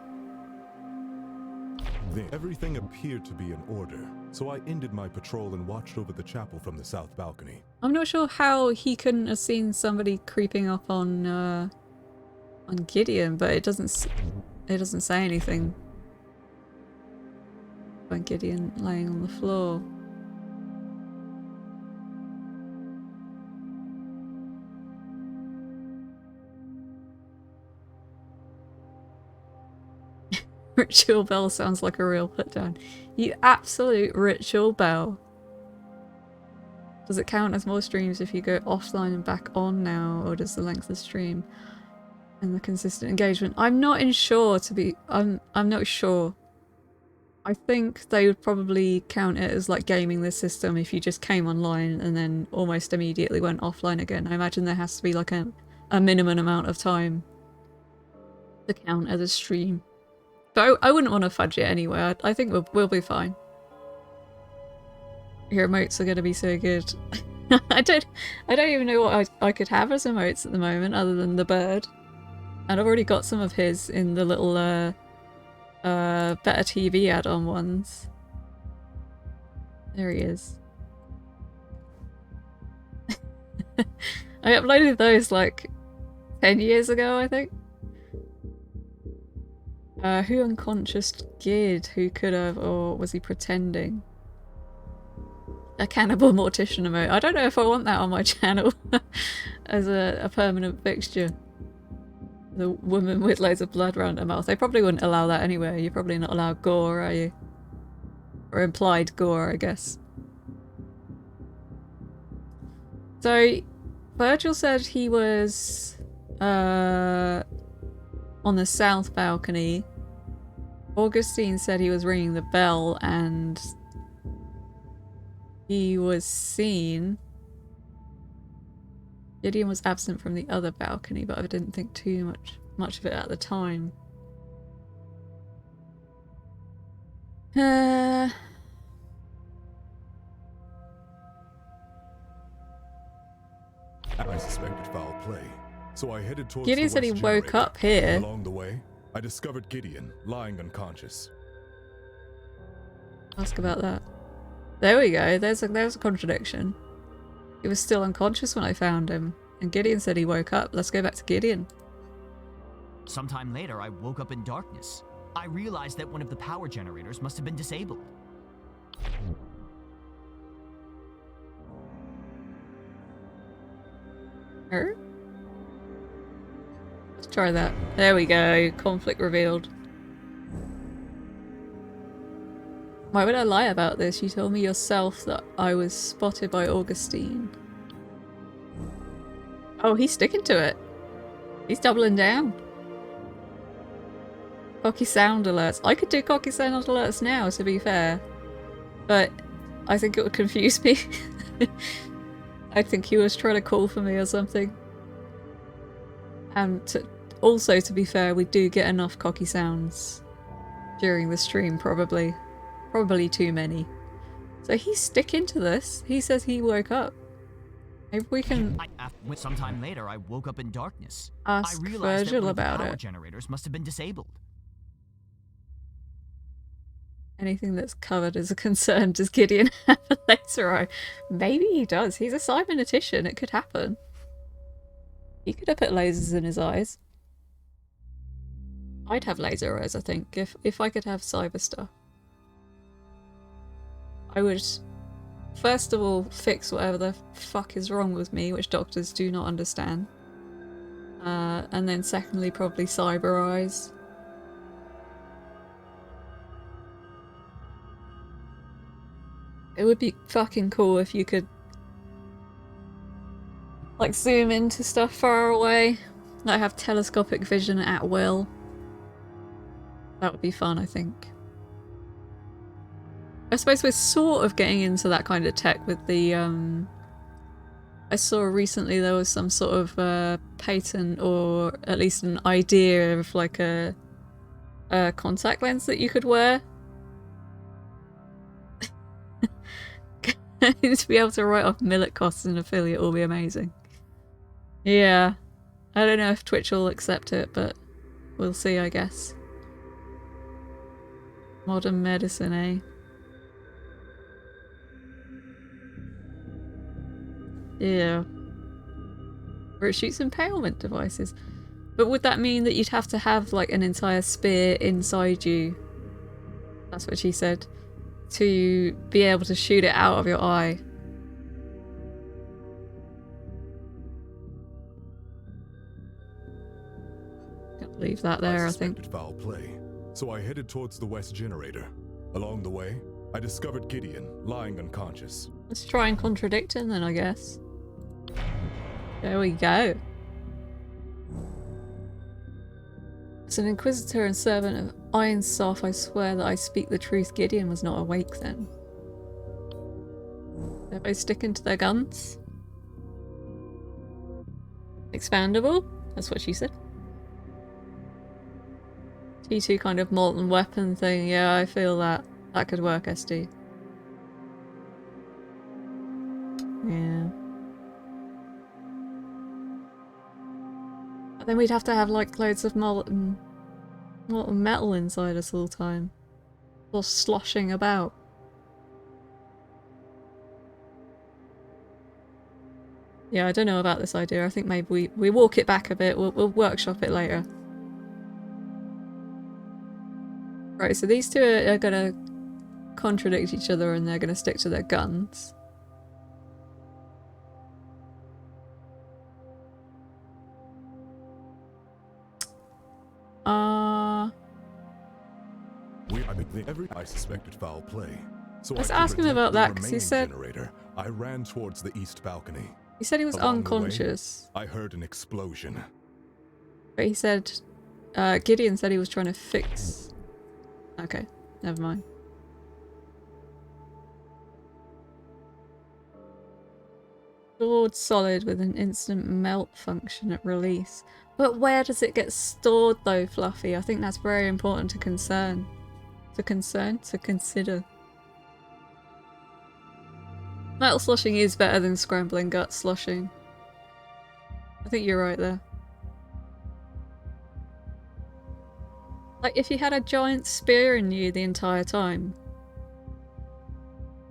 Everything appeared to be in order, so I ended my patrol and watched over the chapel from the south balcony. I'm not sure how he couldn't have seen somebody creeping up on Gideon, but it doesn't say anything about Gideon laying on the floor. Ritual bell sounds like a real put down. You absolute ritual bell. Does it count as more streams if you go offline and back on now, or does the length of the stream and the consistent engagement? I'm not not sure. I think they would probably count it as like gaming the system if you just came online and then almost immediately went offline again. I imagine there has to be like a minimum amount of time to count as a stream. But I wouldn't want to fudge it anyway. I think we'll be fine. Your emotes are going to be so good. I don't even know what I could have as emotes at the moment other than the bird. And I've already got some of his in the little Better TV add-on ones. There he is. I uploaded those like 10 years ago, I think. Who unconscious Gid? Who could have, or was he pretending? A cannibal mortician emote. I don't know if I want that on my channel as a permanent fixture. The woman with loads of blood around her mouth. They probably wouldn't allow that anywhere. You're probably not allowed gore, are you? Or implied gore, I guess. So, Virgil said he was on the south balcony. Augustine said he was ringing the bell and he was seen. Gideon was absent from the other balcony, but I didn't think too much of it at the time. I suspected foul play, so I headed towards Gideon said he woke up here. Along the way, I discovered Gideon lying unconscious. Ask about that. There we go. There's a contradiction. He was still unconscious when I found him, and Gideon said he woke up. Let's go back to Gideon. Sometime later, I woke up in darkness. I realized that one of the power generators must have been disabled. Her? Let's try that. There we go. Conflict revealed. Why would I lie about this? You told me yourself that I was spotted by Augustine. Oh, he's sticking to it. He's doubling down. Cocky sound alerts. I could do cocky sound alerts now, to be fair. But I think it would confuse me. I think he was trying to call for me or something. And also, to be fair, we do get enough cocky sounds during the stream, probably. Probably too many. So he's sticking to this. He says he woke up. Maybe we can... Sometime later, I woke up in darkness. Ask I realized Virgil that about the power it. generators must have been disabled. Anything that's covered is a concern. Does Gideon have a laser eye? Maybe he does. He's a cybernetician. It could happen. He could have put lasers in his eyes. I'd have laser eyes, I think, if I could have cyber stuff. I would, first of all, fix whatever the fuck is wrong with me, which doctors do not understand. And then secondly, probably cyber eyes. It would be fucking cool if you could, like, zoom into stuff far away. Like, have telescopic vision at will. That would be fun, I think. I suppose we're sort of getting into that kind of tech with the, I saw recently there was some sort of patent or at least an idea of like a contact lens that you could wear. To be able to write off millet costs and affiliate will be amazing. Yeah. I don't know if Twitch will accept it, but we'll see, I guess. Modern medicine, eh? Yeah. Or it shoots impalement devices. But would that mean that you'd have to have like an entire spear inside you? That's what she said. To be able to shoot it out of your eye. Can't leave that there, I think. Foul play, so I headed towards the west generator. Along the way, I discovered Gideon lying unconscious. Let's try and contradict him then, I guess. There we go. As an inquisitor and servant of Ironsoft, I swear that I speak the truth. Gideon was not awake then. They're both sticking to their guns. Expandable? That's what she said. T2 kind of molten weapon thing. Yeah, I feel that. That could work, SD. Yeah. But then we'd have to have like loads of molten metal inside us all the time. Or sloshing about. Yeah, I don't know about this idea. I think maybe we walk it back a bit. We'll workshop it later. Right, so these two are gonna contradict each other and they're gonna stick to their guns. I suspected foul play. So let's ask him about that, because he said generator, I ran towards the east balcony. He said he was unconscious. I heard an explosion. But he said Gideon said he was trying to fix. Okay, never mind. Stored solid with an instant melt function at release. But where does it get stored though, Fluffy? I think that's very important to consider. Metal sloshing is better than scrambling gut sloshing. I think you're right there. Like, if you had a giant spear in you the entire time,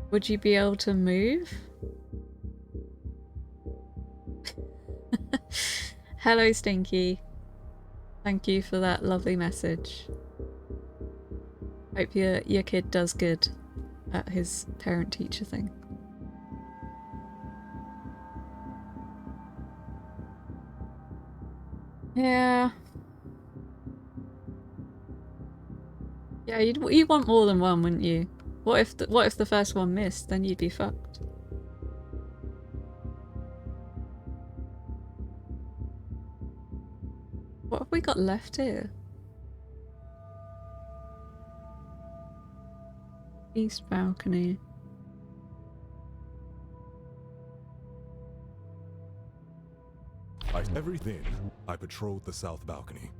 would you be able to move? Hello, Stinky. Thank you for that lovely message. Hope your kid does good at his parent-teacher thing. Yeah. Yeah, you'd want more than one, wouldn't you? What if the first one missed? Then you'd be fucked. What have we got left here? East balcony. Everything. I patrolled the south balcony.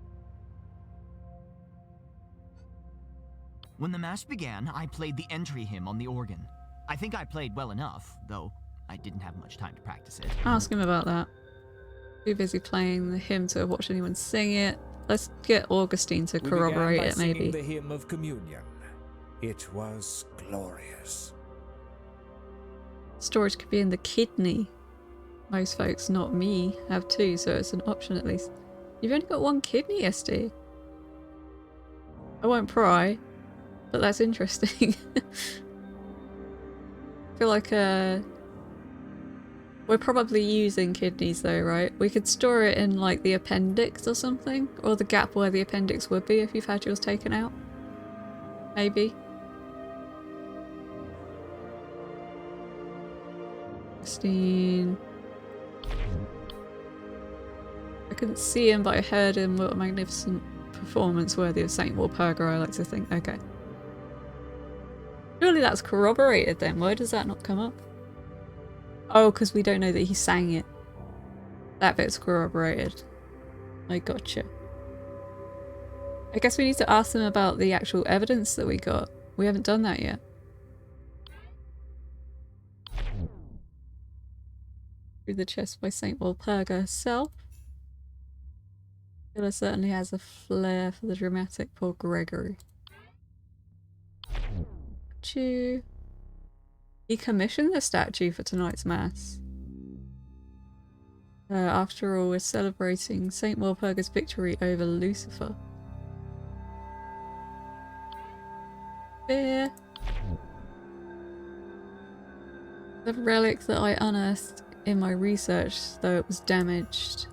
When the mass began, I played the entry hymn on the organ. I think I played well enough, though I didn't have much time to practice it. Ask him about that. Too busy playing the hymn to watch anyone sing it. Let's get Augustine to corroborate it, maybe. The hymn of communion. It was glorious. Storage could be in the kidney. Most folks, not me, have two, so it's an option at least. You've only got one kidney, SD. I won't pry, but that's interesting. I feel like we're probably using kidneys though, right? We could store it in like the appendix or something, or the gap where the appendix would be if you've had yours taken out. Maybe. Christine. I couldn't see him, but I heard him. What a magnificent performance, worthy of Saint Walpurga, I like to think. Okay. Surely that's corroborated then. Why does that not come up? Oh, because we don't know that he sang it. That bit's corroborated. I gotcha. I guess we need to ask them about the actual evidence that we got. We haven't done that yet. Through the chest by Saint Walpurga herself. Killer certainly has a flair for the dramatic, poor Gregory. Statue. He commissioned the statue for tonight's mass. After all, we're celebrating Saint Walpurga's victory over Lucifer. Fear. The relic that I unearthed in my research, though it was damaged.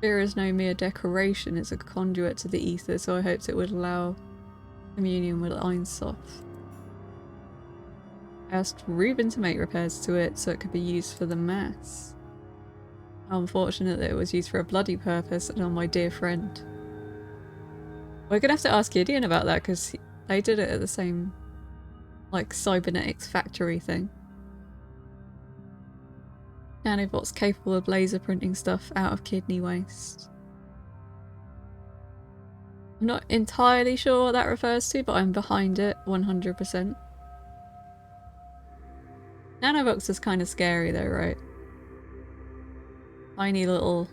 Fear is no mere decoration, it's a conduit to the ether, so I hoped it would allow communion with Einsof. I asked Reuben to make repairs to it so it could be used for the mass. How unfortunate that it was used for a bloody purpose and on my dear friend. We're gonna have to ask Gideon about that because they did it at the same, like, cybernetics factory thing. Nanobot's capable of laser printing stuff out of kidney waste. I'm not entirely sure what that refers to, but I'm behind it 100%. Nanobots is kind of scary though, right? Tiny little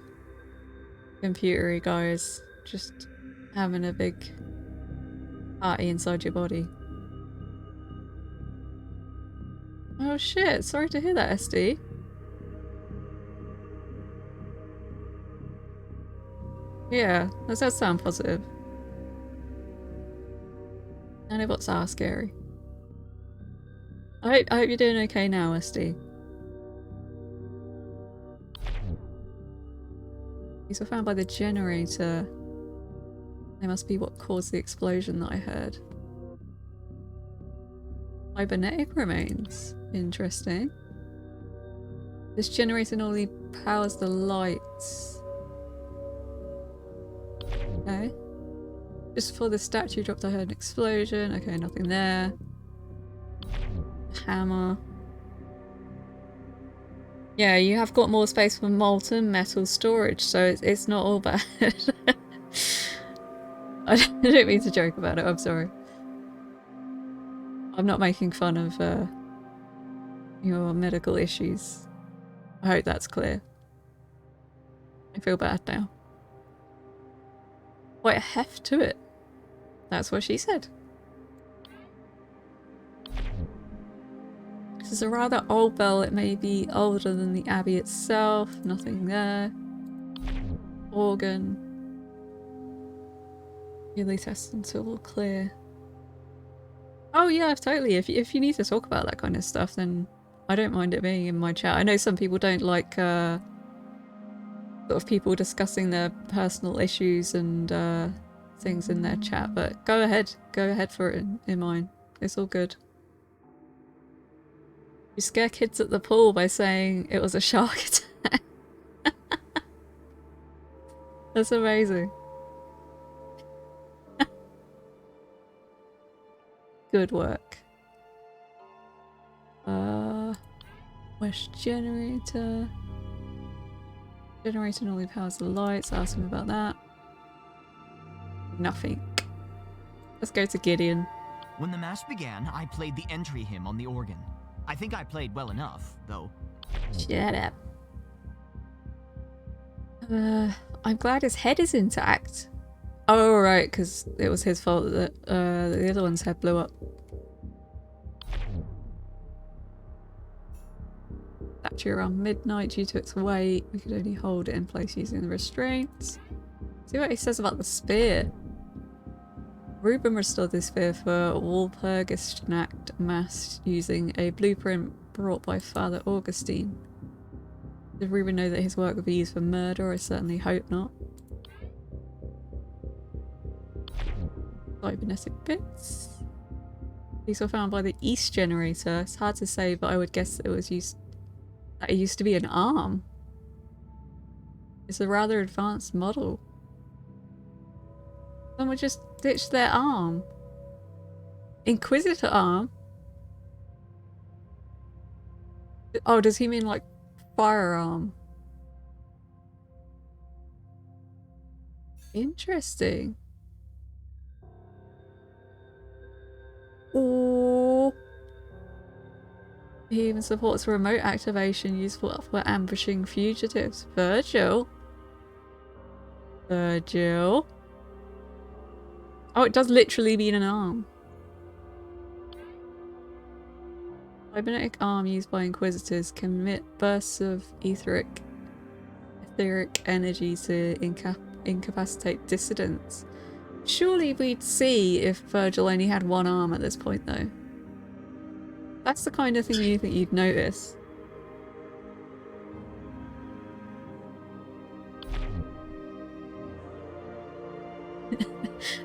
computery guys just having a big party inside your body. Oh shit, sorry to hear that, SD. Yeah, that does sound positive. Nanobots are scary. I hope you're doing okay now, SD. These were found by the generator. They must be what caused the explosion that I heard. Cybernetic remains. Interesting. This generator normally powers the lights. Okay. Just before the statue dropped I heard an explosion. Okay, nothing there. Hammer. Yeah, you have got more space for molten metal storage, so it's not all bad. I don't mean to joke about it, I'm sorry. I'm not making fun of your medical issues. I hope that's clear. I feel bad now. Quite a heft to it. That's what she said. This is a rather old bell. It may be older than the abbey itself. Nothing there. Organ. Yearly test until all clear. Oh yeah, totally. If you need to talk about that kind of stuff, then I don't mind it being in my chat. I know some people don't like sort of people discussing their personal issues and things in their chat, but go ahead for it in mine. It's all good. You scare kids at the pool by saying it was a shark attack. That's amazing. Good work. Where's generator? Generator normally powers the lights. Ask him about that. Nothing. Let's go to Gideon. When the mass began, I played the entry hymn on the organ. I think I played well enough, though. Shut up. I'm glad his head is intact. Oh, right, because it was his fault that the other one's head blew up. Statue around midnight due to its weight. We could only hold it in place using the restraints. See what he says about the spear. Reuben restored this spear for Walpurgisnacht Mass using a blueprint brought by Father Augustine. Did Reuben know that his work would be used for murder? I certainly hope not. Cybernetic bits. These were found by the East generator. It's hard to say, but I would guess that it used to be an arm. It's a rather advanced model. Someone just ditched their arm. Inquisitor arm? Oh, does he mean like firearm? Interesting. He even supports remote activation useful for ambushing fugitives. Virgil? Virgil? Oh, it does literally mean an arm. Cybernetic arm used by Inquisitors can emit bursts of etheric energy to incapacitate dissidents. Surely we'd see if Virgil only had one arm at this point, though. That's the kind of thing you think you'd notice.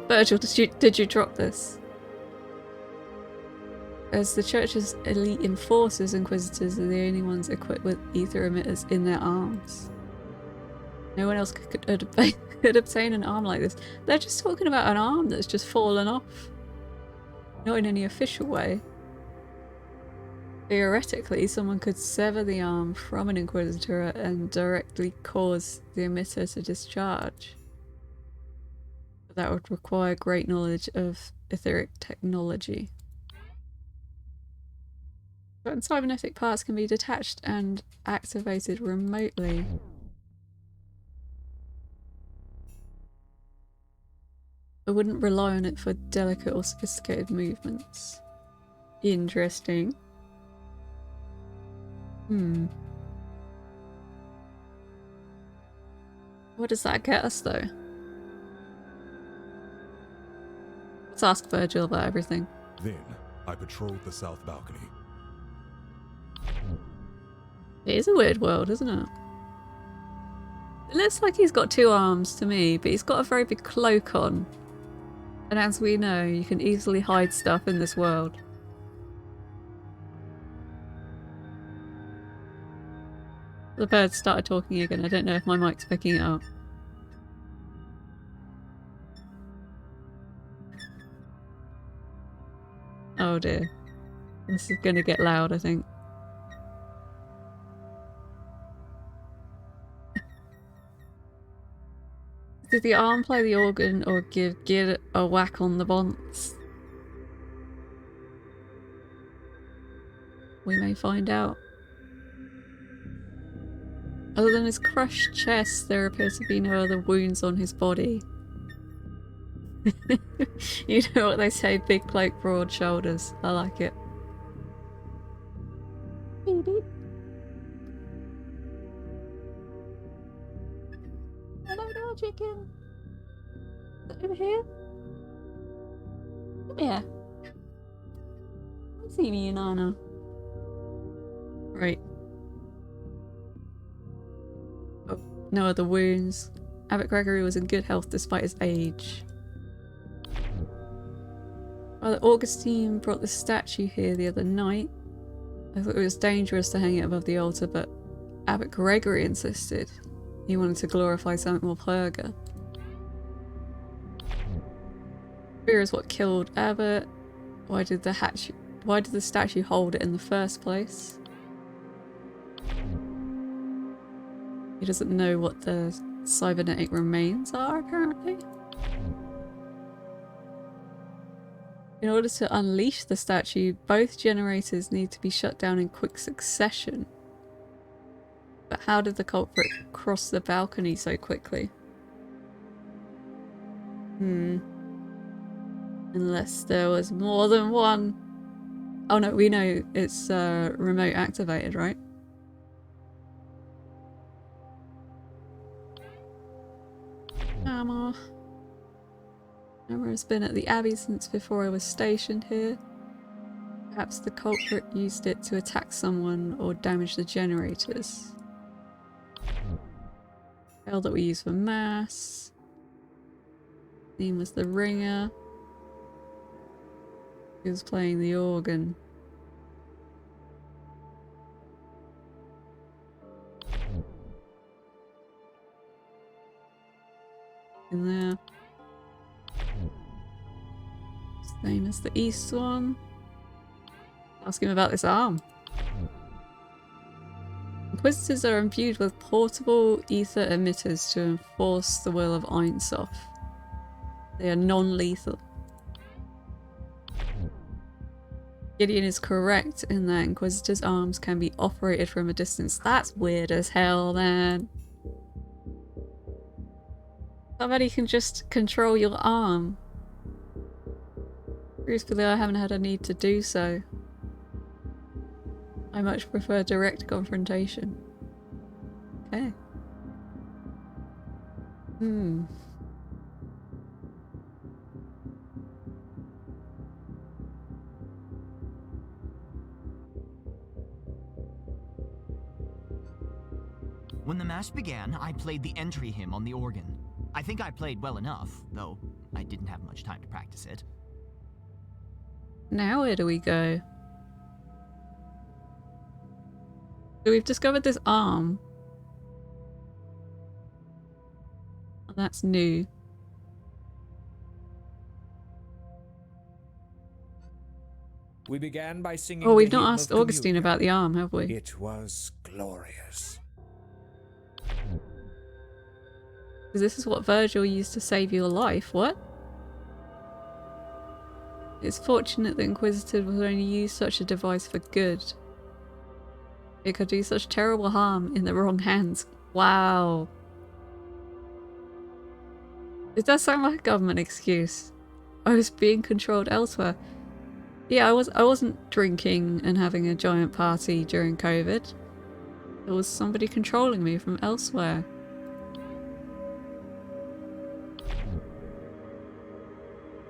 Virgil, did you drop this? As the Church's elite enforcers, Inquisitors are the only ones equipped with ether emitters in their arms. No one else could obtain an arm like this. They're just talking about an arm that's just fallen off. Not in any official way. Theoretically, someone could sever the arm from an Inquisitor and directly cause the emitter to discharge. But that would require great knowledge of etheric technology. Certain cybernetic parts can be detached and activated remotely. I wouldn't rely on it for delicate or sophisticated movements. Interesting. What does that get us, though? Let's ask Virgil about everything. Then, I patrolled the south balcony. It is a weird world, isn't it? It looks like he's got two arms to me, but he's got a very big cloak on. And as we know, you can easily hide stuff in this world. The bird started talking again. I don't know if my mic's picking it up. Oh dear. This is gonna get loud, I think. Did the arm play the organ or give Gid a whack on the bonds? We may find out. Other than his crushed chest, there appear to be no other wounds on his body. You know what they say, big cloak, broad shoulders. I like it. Beep beep. Hello there, chicken. Over here? Come here. Come see me, you Nana. Right. Oh, no other wounds. Abbot Gregory was in good health despite his age. Father Augustine brought the statue here the other night. I thought it was dangerous to hang it above the altar, but Abbot Gregory insisted. He wanted to glorify Saint Walpurga. Fear is what killed Abbot. Why did the statue hold it in the first place? He doesn't know what the cybernetic remains are, apparently. In order to unleash the statue, both generators need to be shut down in quick succession. But how did the culprit cross the balcony so quickly? Unless there was more than one. Oh no, we know it's remote activated, right? Hammer. Hammer has been at the Abbey since before I was stationed here. Perhaps the culprit used it to attack someone or damage the generators. Bell that we use for mass. Theme was the ringer. He was playing the organ. In there. Same as the east one. Ask him about this arm. Inquisitors are imbued with portable ether emitters to enforce the will of Einsof. They are non-lethal. Gideon is correct in that Inquisitor's arms can be operated from a distance. That's weird as hell, man. Somebody can just control your arm. Truthfully, I haven't had a need to do so. I much prefer direct confrontation. Okay. When the Mass began, I played the entry hymn on the organ. I think I played well enough, though I didn't have much time to practice it. Now where do we go? So we've discovered this arm. Oh, that's new. We began by singing Oh, we've the not hymn asked of Augustine communion. about the arm, have we? It was glorious. Because this is what Virgil used to save your life. What? It's fortunate that Inquisitor would only use such a device for good. It could do such terrible harm in the wrong hands. Wow. It does sound like a government excuse. I was being controlled elsewhere. Yeah, I wasn't drinking and having a giant party during COVID. It was somebody controlling me from elsewhere.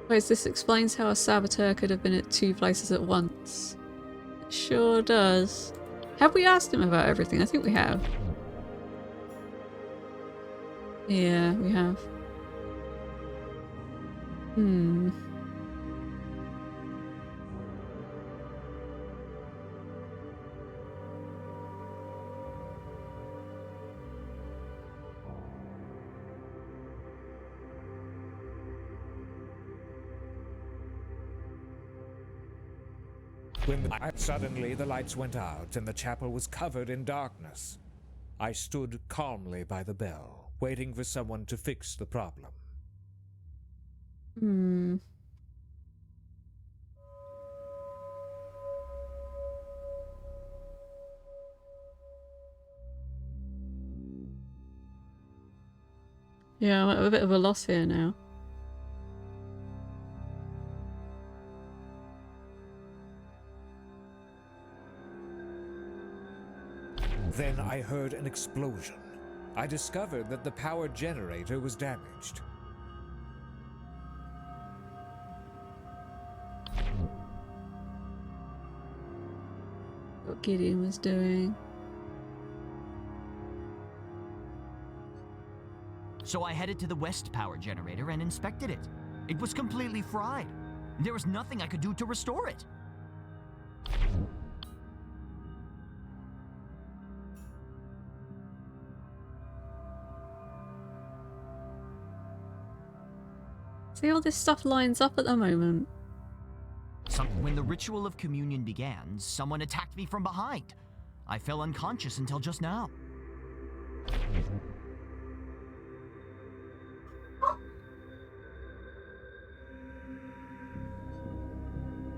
Wait, this explains how a saboteur could have been at 2 places at once. It sure does. Have we asked him about everything? I think we have. Yeah, we have. Suddenly the lights went out and the chapel was covered in darkness. I stood calmly by the bell, waiting for someone to fix the problem. Yeah, I'm at a bit of a loss here now. Then I heard an explosion. I discovered that the power generator was damaged. What Gideon was doing. So I headed to the west power generator and inspected it. It was completely fried. There was nothing I could do to restore it. See, all this stuff lines up at the moment. When the ritual of communion began, someone attacked me from behind. I fell unconscious until just now.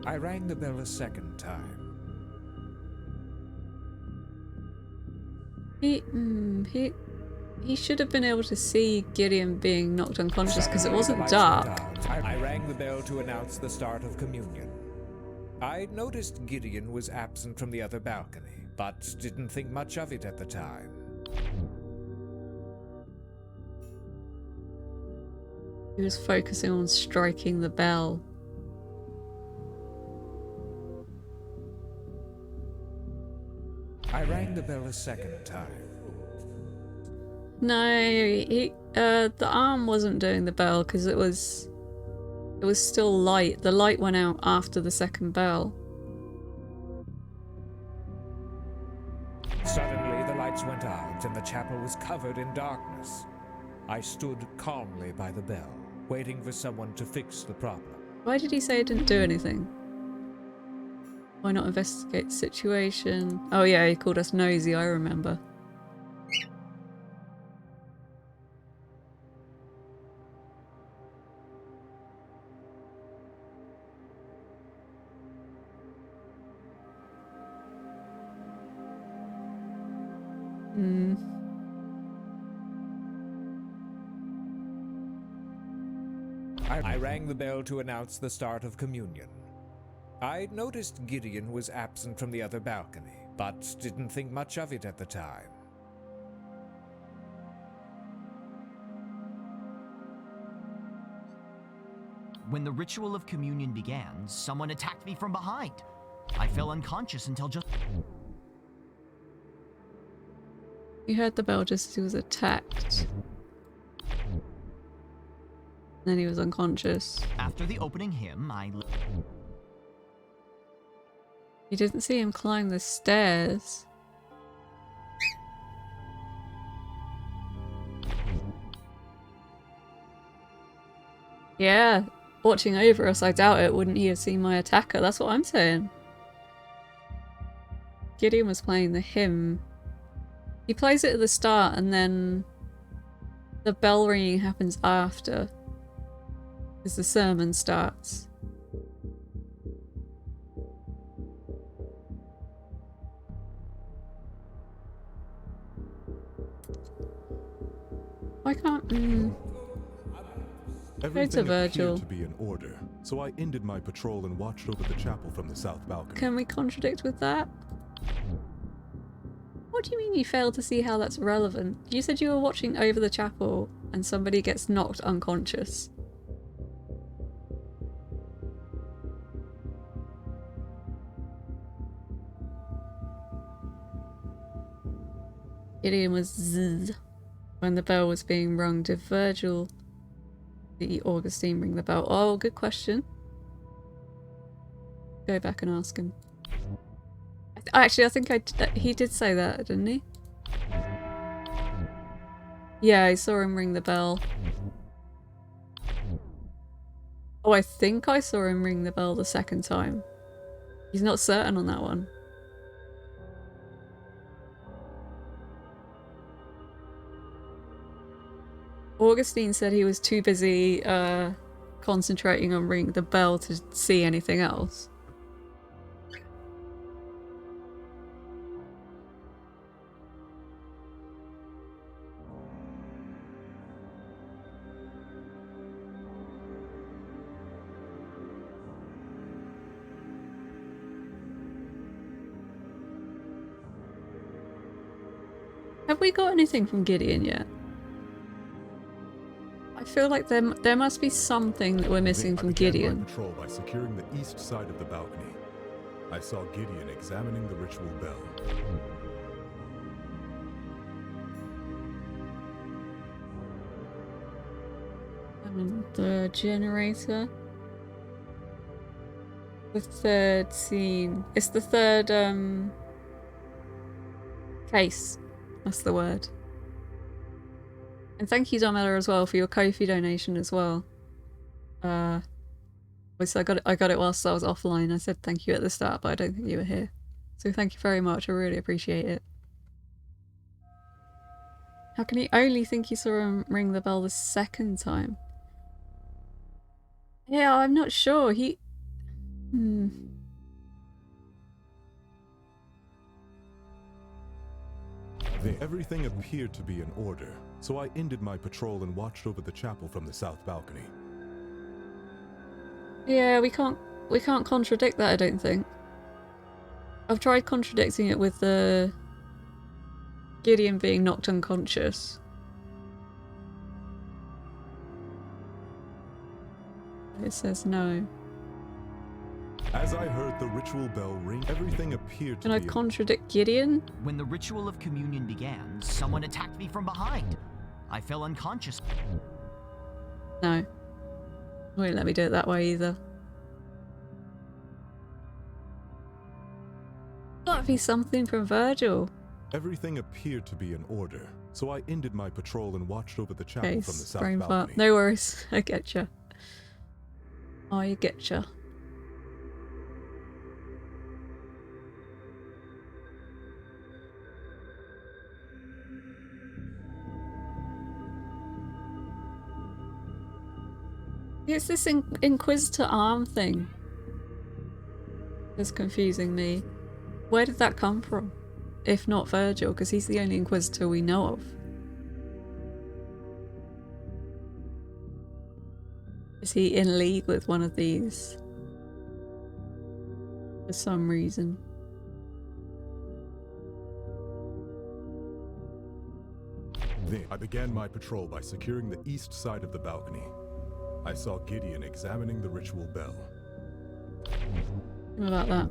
I rang the bell a second time. He should have been able to see Gideon being knocked unconscious because it wasn't Suddenly, the lights dark. went out. I rang the bell to announce the start of communion. I noticed Gideon was absent from the other balcony, but didn't think much of it at the time. He was focusing on striking the bell. I rang the bell a second time. No, the arm wasn't doing the bell because it was still light. The light went out after the second bell. Suddenly, the lights went out and the chapel was covered in darkness. I stood calmly by the bell, waiting for someone to fix the problem. Why did he say it didn't do anything? Why not investigate the situation? Oh yeah, he called us nosy, I remember. Hmm. I rang the bell to announce the start of communion. I'd noticed Gideon was absent from the other balcony, but didn't think much of it at the time. When the ritual of communion began, someone attacked me from behind. I fell unconscious until just... You heard the bell just as he was attacked. Then he was unconscious. After the opening hymn, You didn't see him climb the stairs. Yeah, watching over us, I doubt it. Wouldn't he have seen my attacker? That's what I'm saying. Gideon was playing the hymn. He plays it at the start and then the bell ringing happens after. As the sermon starts. Why can't... Everything Virgil. appeared to be in order, so I ended my patrol and watched over the chapel from the south balcony. Can we contradict with that? What do you mean you failed to see how that's relevant? You said you were watching over the chapel and somebody gets knocked unconscious. Gideon was zzz when the bell was being rung. Did Virgil the Augustine ring the bell? Oh, good question. Go back and ask him. Actually, I think he did say that, didn't he? Yeah, I saw him ring the bell. Oh, I think I saw him ring the bell the second time. He's not certain on that one. Augustine said he was too busy concentrating on ringing the bell to see anything else. Have we got anything from Gideon yet? I feel like there must be something that we're missing from Gideon. I began my patrol by securing the east side of the balcony. I saw Gideon examining the ritual bell. And the generator. The third scene. It's the third case. That's the word. And thank you, Domella, as well for your Ko-fi donation as well. I got it whilst I was offline. I said thank you at the start, but I don't think you were here. So thank you very much. I really appreciate it. How can he only think he saw him ring the bell the second time? Yeah, I'm not sure. Everything appeared to be in order, so I ended my patrol and watched over the chapel from the south balcony. Yeah, we can't contradict that, I don't think. I've tried contradicting it with the Gideon being knocked unconscious. It says no. As I heard the ritual bell ring, everything appeared to Can I be contradict Gideon? When the ritual of communion began, someone attacked me from behind. I fell unconscious. No. Won't let me do it that way either. Gotta be something from Virgil. Everything appeared to be in order, so I ended my patrol and watched over the chapel from the south brain fart. balcony. No worries. I getcha. I getcha. It's this Inquisitor arm thing that's confusing me. Where did that come from? if not Virgil, because he's the only Inquisitor we know of. Is he in league with one of these? For some reason. Then I began my patrol by securing the east side of the balcony. I saw Gideon examining the ritual bell. What about that?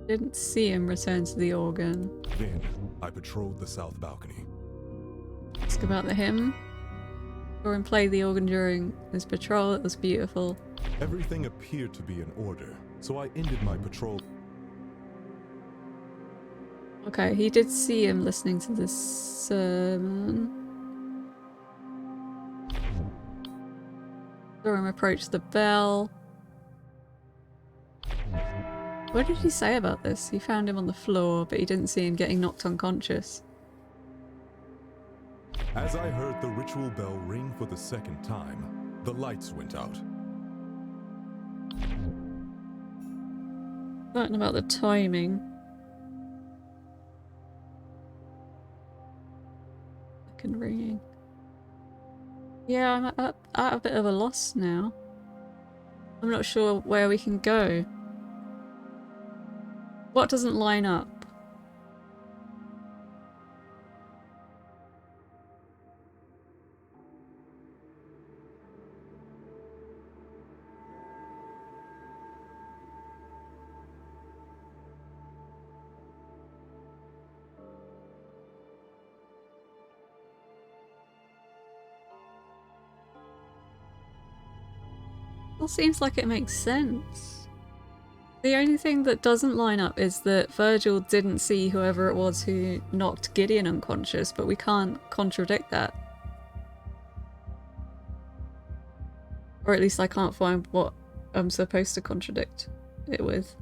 Didn't see him return to the organ. Then I patrolled the south balcony. Ask about the hymn. Saw him play the organ during his patrol. It was beautiful. Everything appeared to be in order, so I ended my patrol. Okay, he did see him listening to this sermon. Saw him approach the bell. What did he say about this? He found him on the floor, but he didn't see him getting knocked unconscious. As I heard the ritual bell ring for the second time, the lights went out. Something about the timing. Second ringing. Yeah, I'm at a bit of a loss now. I'm not sure where we can go. What doesn't line up? Well, seems like it makes sense. The only thing that doesn't line up is that Virgil didn't see whoever it was who knocked Gideon unconscious, but we can't contradict that. Or at least I can't find what I'm supposed to contradict it with.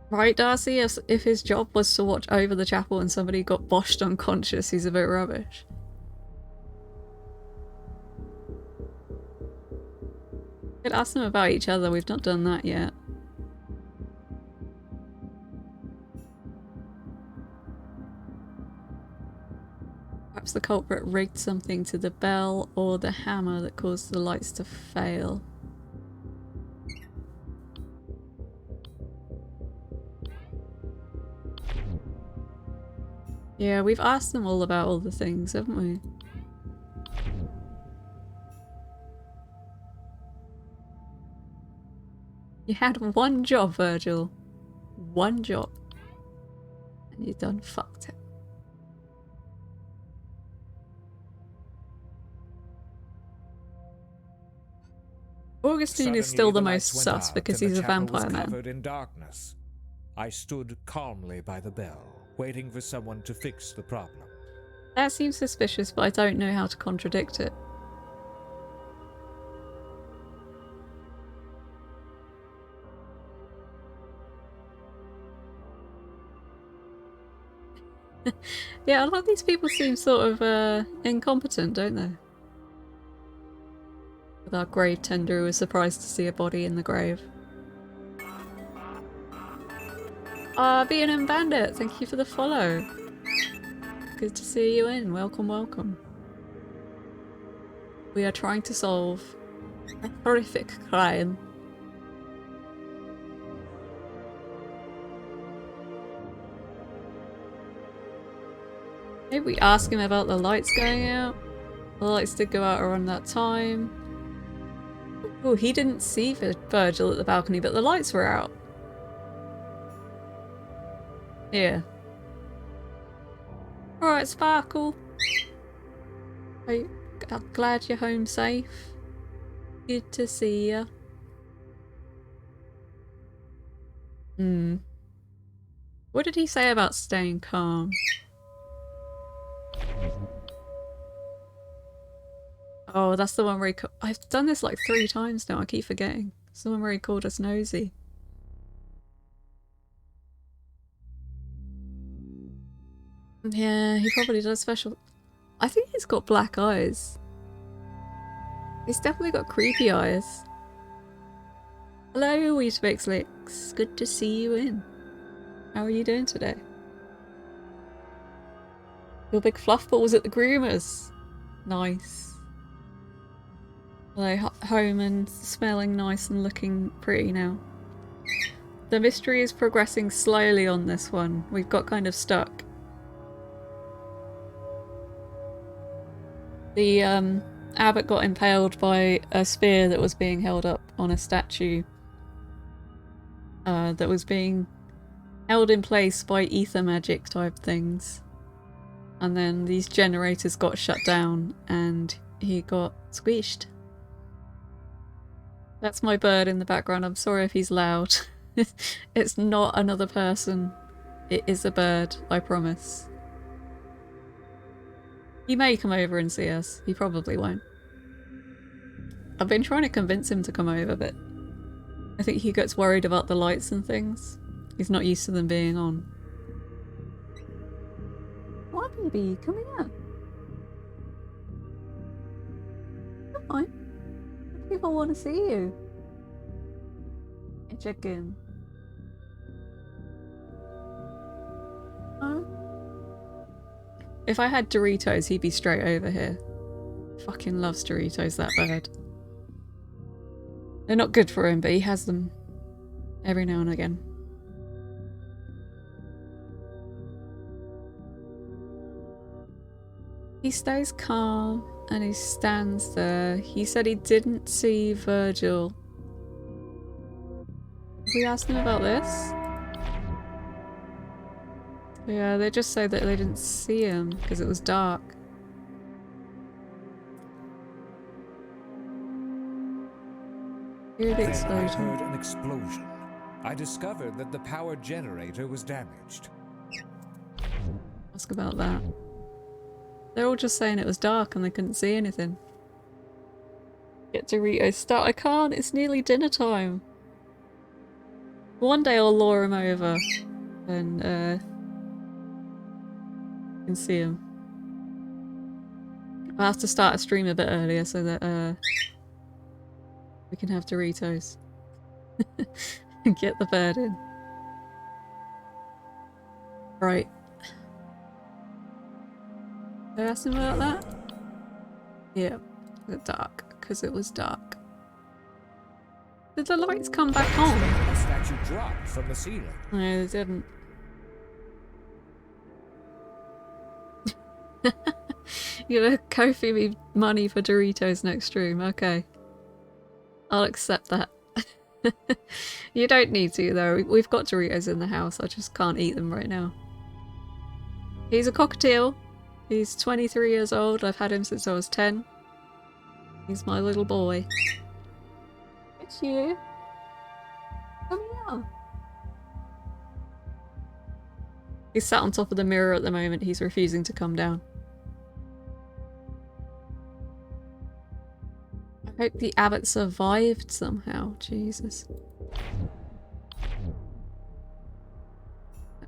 Right, Darcy? If his job was to watch over the chapel and somebody got boshed unconscious, he's a bit rubbish. Could ask them about each other, we've not done that yet. Perhaps the culprit rigged something to the bell or the hammer that caused the lights to fail. Yeah, we've asked them all about all the things, haven't we? You had one job, Virgil. One job. And you done fucked it. Augustine is still the most sus because he's a vampire man. Covered in darkness. I stood calmly by the bell, waiting for someone to fix the problem. That seems suspicious, but I don't know how to contradict it. Yeah, a lot of these people seem sort of incompetent, don't they? With our grave tender who was surprised to see a body in the grave. B&M Bandit, thank you for the follow. Good to see you in. Welcome, welcome. We are trying to solve a horrific crime. Maybe we ask him about the lights going out. The lights did go out around that time. Oh, he didn't see Virgil at the balcony, but the lights were out. Yeah. Alright, Sparkle. I'm glad you're home safe. Good to see ya. What did he say about staying calm? Oh, that's the one where he I've done this like 3 times now, I keep forgetting. It's the one where he called us nosy. Yeah, he probably does special... I think he's got black eyes. He's definitely got creepy eyes. Hello, Weetabix Licks. Good to see you in. How are you doing today? Your big fluff ball was at the groomers. Nice. Hello, home and smelling nice and looking pretty now. The mystery is progressing slowly on this one. We've got kind of stuck. The abbot got impaled by a spear that was being held up on a statue that was being held in place by ether magic type things. And then these generators got shut down and he got squished. That's my bird in the background. I'm sorry if he's loud. It's not another person. It is a bird, I promise. He may come over and see us. He probably won't. I've been trying to convince him to come over, but I think he gets worried about the lights and things. He's not used to them being on. What, baby? Come here. Come on. People want to see you. Check in. Huh? If I had Doritos, he'd be straight over here. Fucking loves Doritos, that bird. They're not good for him, but he has them every now and again. He stays calm and he stands there. He said he didn't see Virgil. Have we asked him about this? Yeah, they just say that they didn't see him because it was dark. Hear the explosion. I heard an explosion. I discovered that the power generator was damaged. Ask about that. They're all just saying it was dark and they couldn't see anything. Get Doritos start. I can't, it's nearly dinner time. One day I'll lure him over and can see him. I'll have to start a stream a bit earlier so that we can have Doritos. And get the bird in. Right. Did I ask him about that? Yeah, the dark, because it was dark. Did the lights come back on? The statue dropped from the ceiling. No, they didn't. You're gonna Ko-fi me money for Doritos next stream, okay. I'll accept that. You don't need to though, we've got Doritos in the house, I just can't eat them right now. He's a cockatiel. He's 23 years old, I've had him since I was 10. He's my little boy. It's you. Come here. He's sat on top of the mirror at the moment, he's refusing to come down. I hope the abbot survived somehow, Jesus.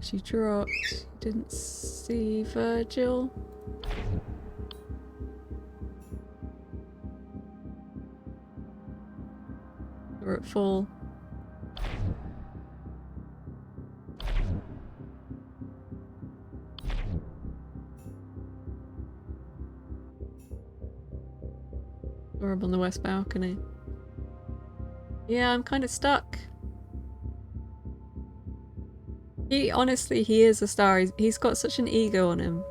She dropped. Didn't see Virgil. We're at full. We're up on the west balcony. Yeah, I'm kind of stuck. Honestly, he is a star. He's got such an ego on him.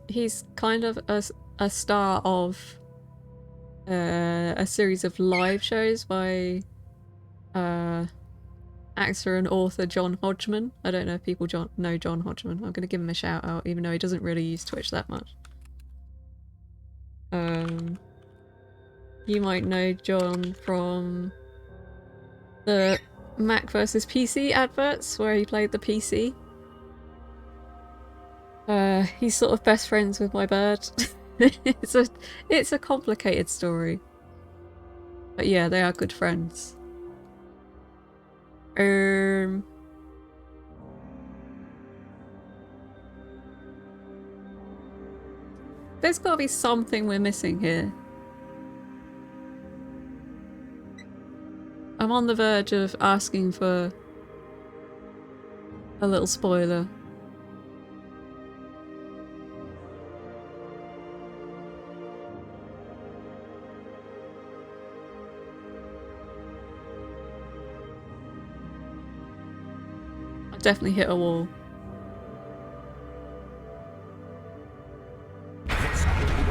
He's kind of a star of a series of live shows by actor and author John Hodgman. I don't know if people know John Hodgman. I'm going to give him a shout out, even though he doesn't really use Twitch that much. You might know John from the Mac versus PC adverts where he played the PC. He's sort of best friends with my bird. It's a complicated story. But yeah, they are good friends. There's gotta be something we're missing here. I'm on the verge of asking for a little spoiler. I've definitely hit a wall. When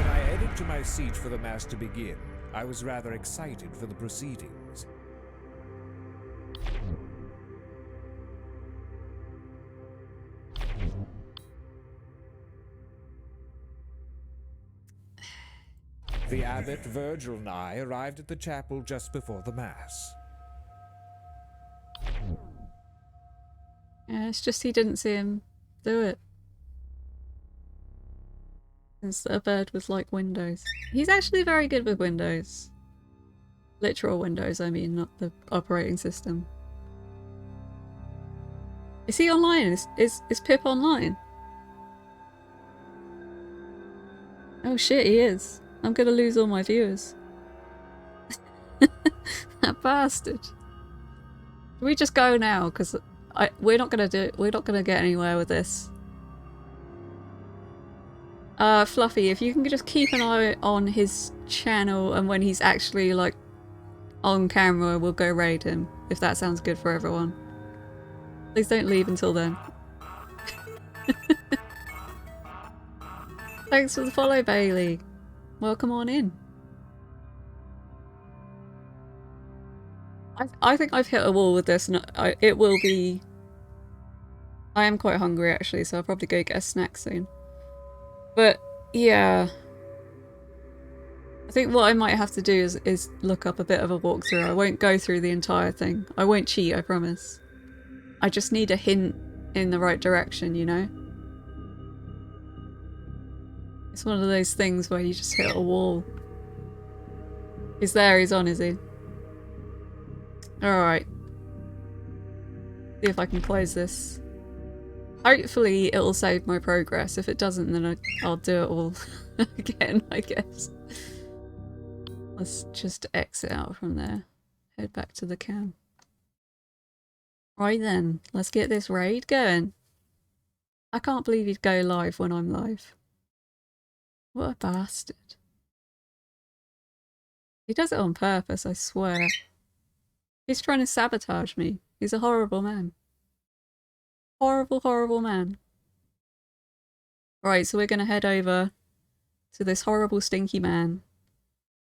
I headed to my seat for the Mass to begin, I was rather excited for the proceedings. The abbot, Virgil, and I arrived at the chapel just before the Mass. Yeah, it's just he didn't see him do it. Since a bird was like Windows. He's actually very good with Windows. Literal Windows, I mean, not the operating system. Is he online? Is Pip online? Oh shit, he is. I'm gonna lose all my viewers. That bastard. Can we just go now? Because we're not gonna get anywhere with this. Fluffy, if you can just keep an eye on his channel, and when he's actually like on camera, we'll go raid him, if that sounds good for everyone. Please don't leave until then. Thanks for the follow, Bailey. Welcome on in. I think I've hit a wall with this, and it will be... I am quite hungry actually, so I'll probably go get a snack soon. But yeah, I think what I might have to do is look up a bit of a walkthrough. I won't go through the entire thing. I won't cheat, I promise. I just need a hint in the right direction, you know? It's one of those things where you just hit a wall. He's there, he's on, is he? Alright. See if I can close this. Hopefully it'll save my progress. If it doesn't, then I'll do it all again, I guess. Let's just exit out from there. Head back to the camp. Right then, let's get this raid going. I can't believe he'd go live when I'm live. What a bastard. He does it on purpose, I swear. He's trying to sabotage me. He's a horrible man. Horrible, horrible man. Right, so we're gonna head over to this horrible, stinky man.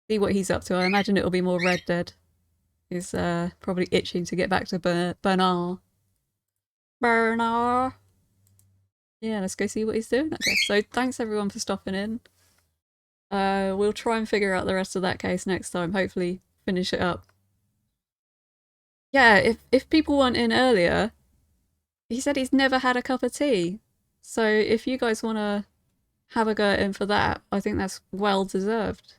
See what he's up to. I imagine it'll be more Red Dead. He's probably itching to get back to Bernard. Bernard! Yeah, let's go see what he's doing, I guess. So thanks everyone for stopping in. We'll try and figure out the rest of that case next time. Hopefully finish it up. Yeah, if people weren't in earlier, he said he's never had a cup of tea. So if you guys want to have a go at him for that, I think that's well deserved.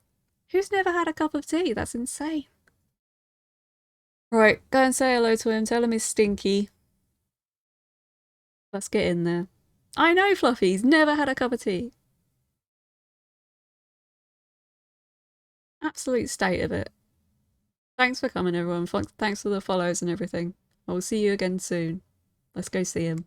Who's never had a cup of tea? That's insane. Right, go and say hello to him. Tell him he's stinky. Let's get in there. I know, Fluffy's never had a cup of tea. Absolute state of it. Thanks for coming, everyone. Thanks for the follows and everything. I will see you again soon. Let's go see him.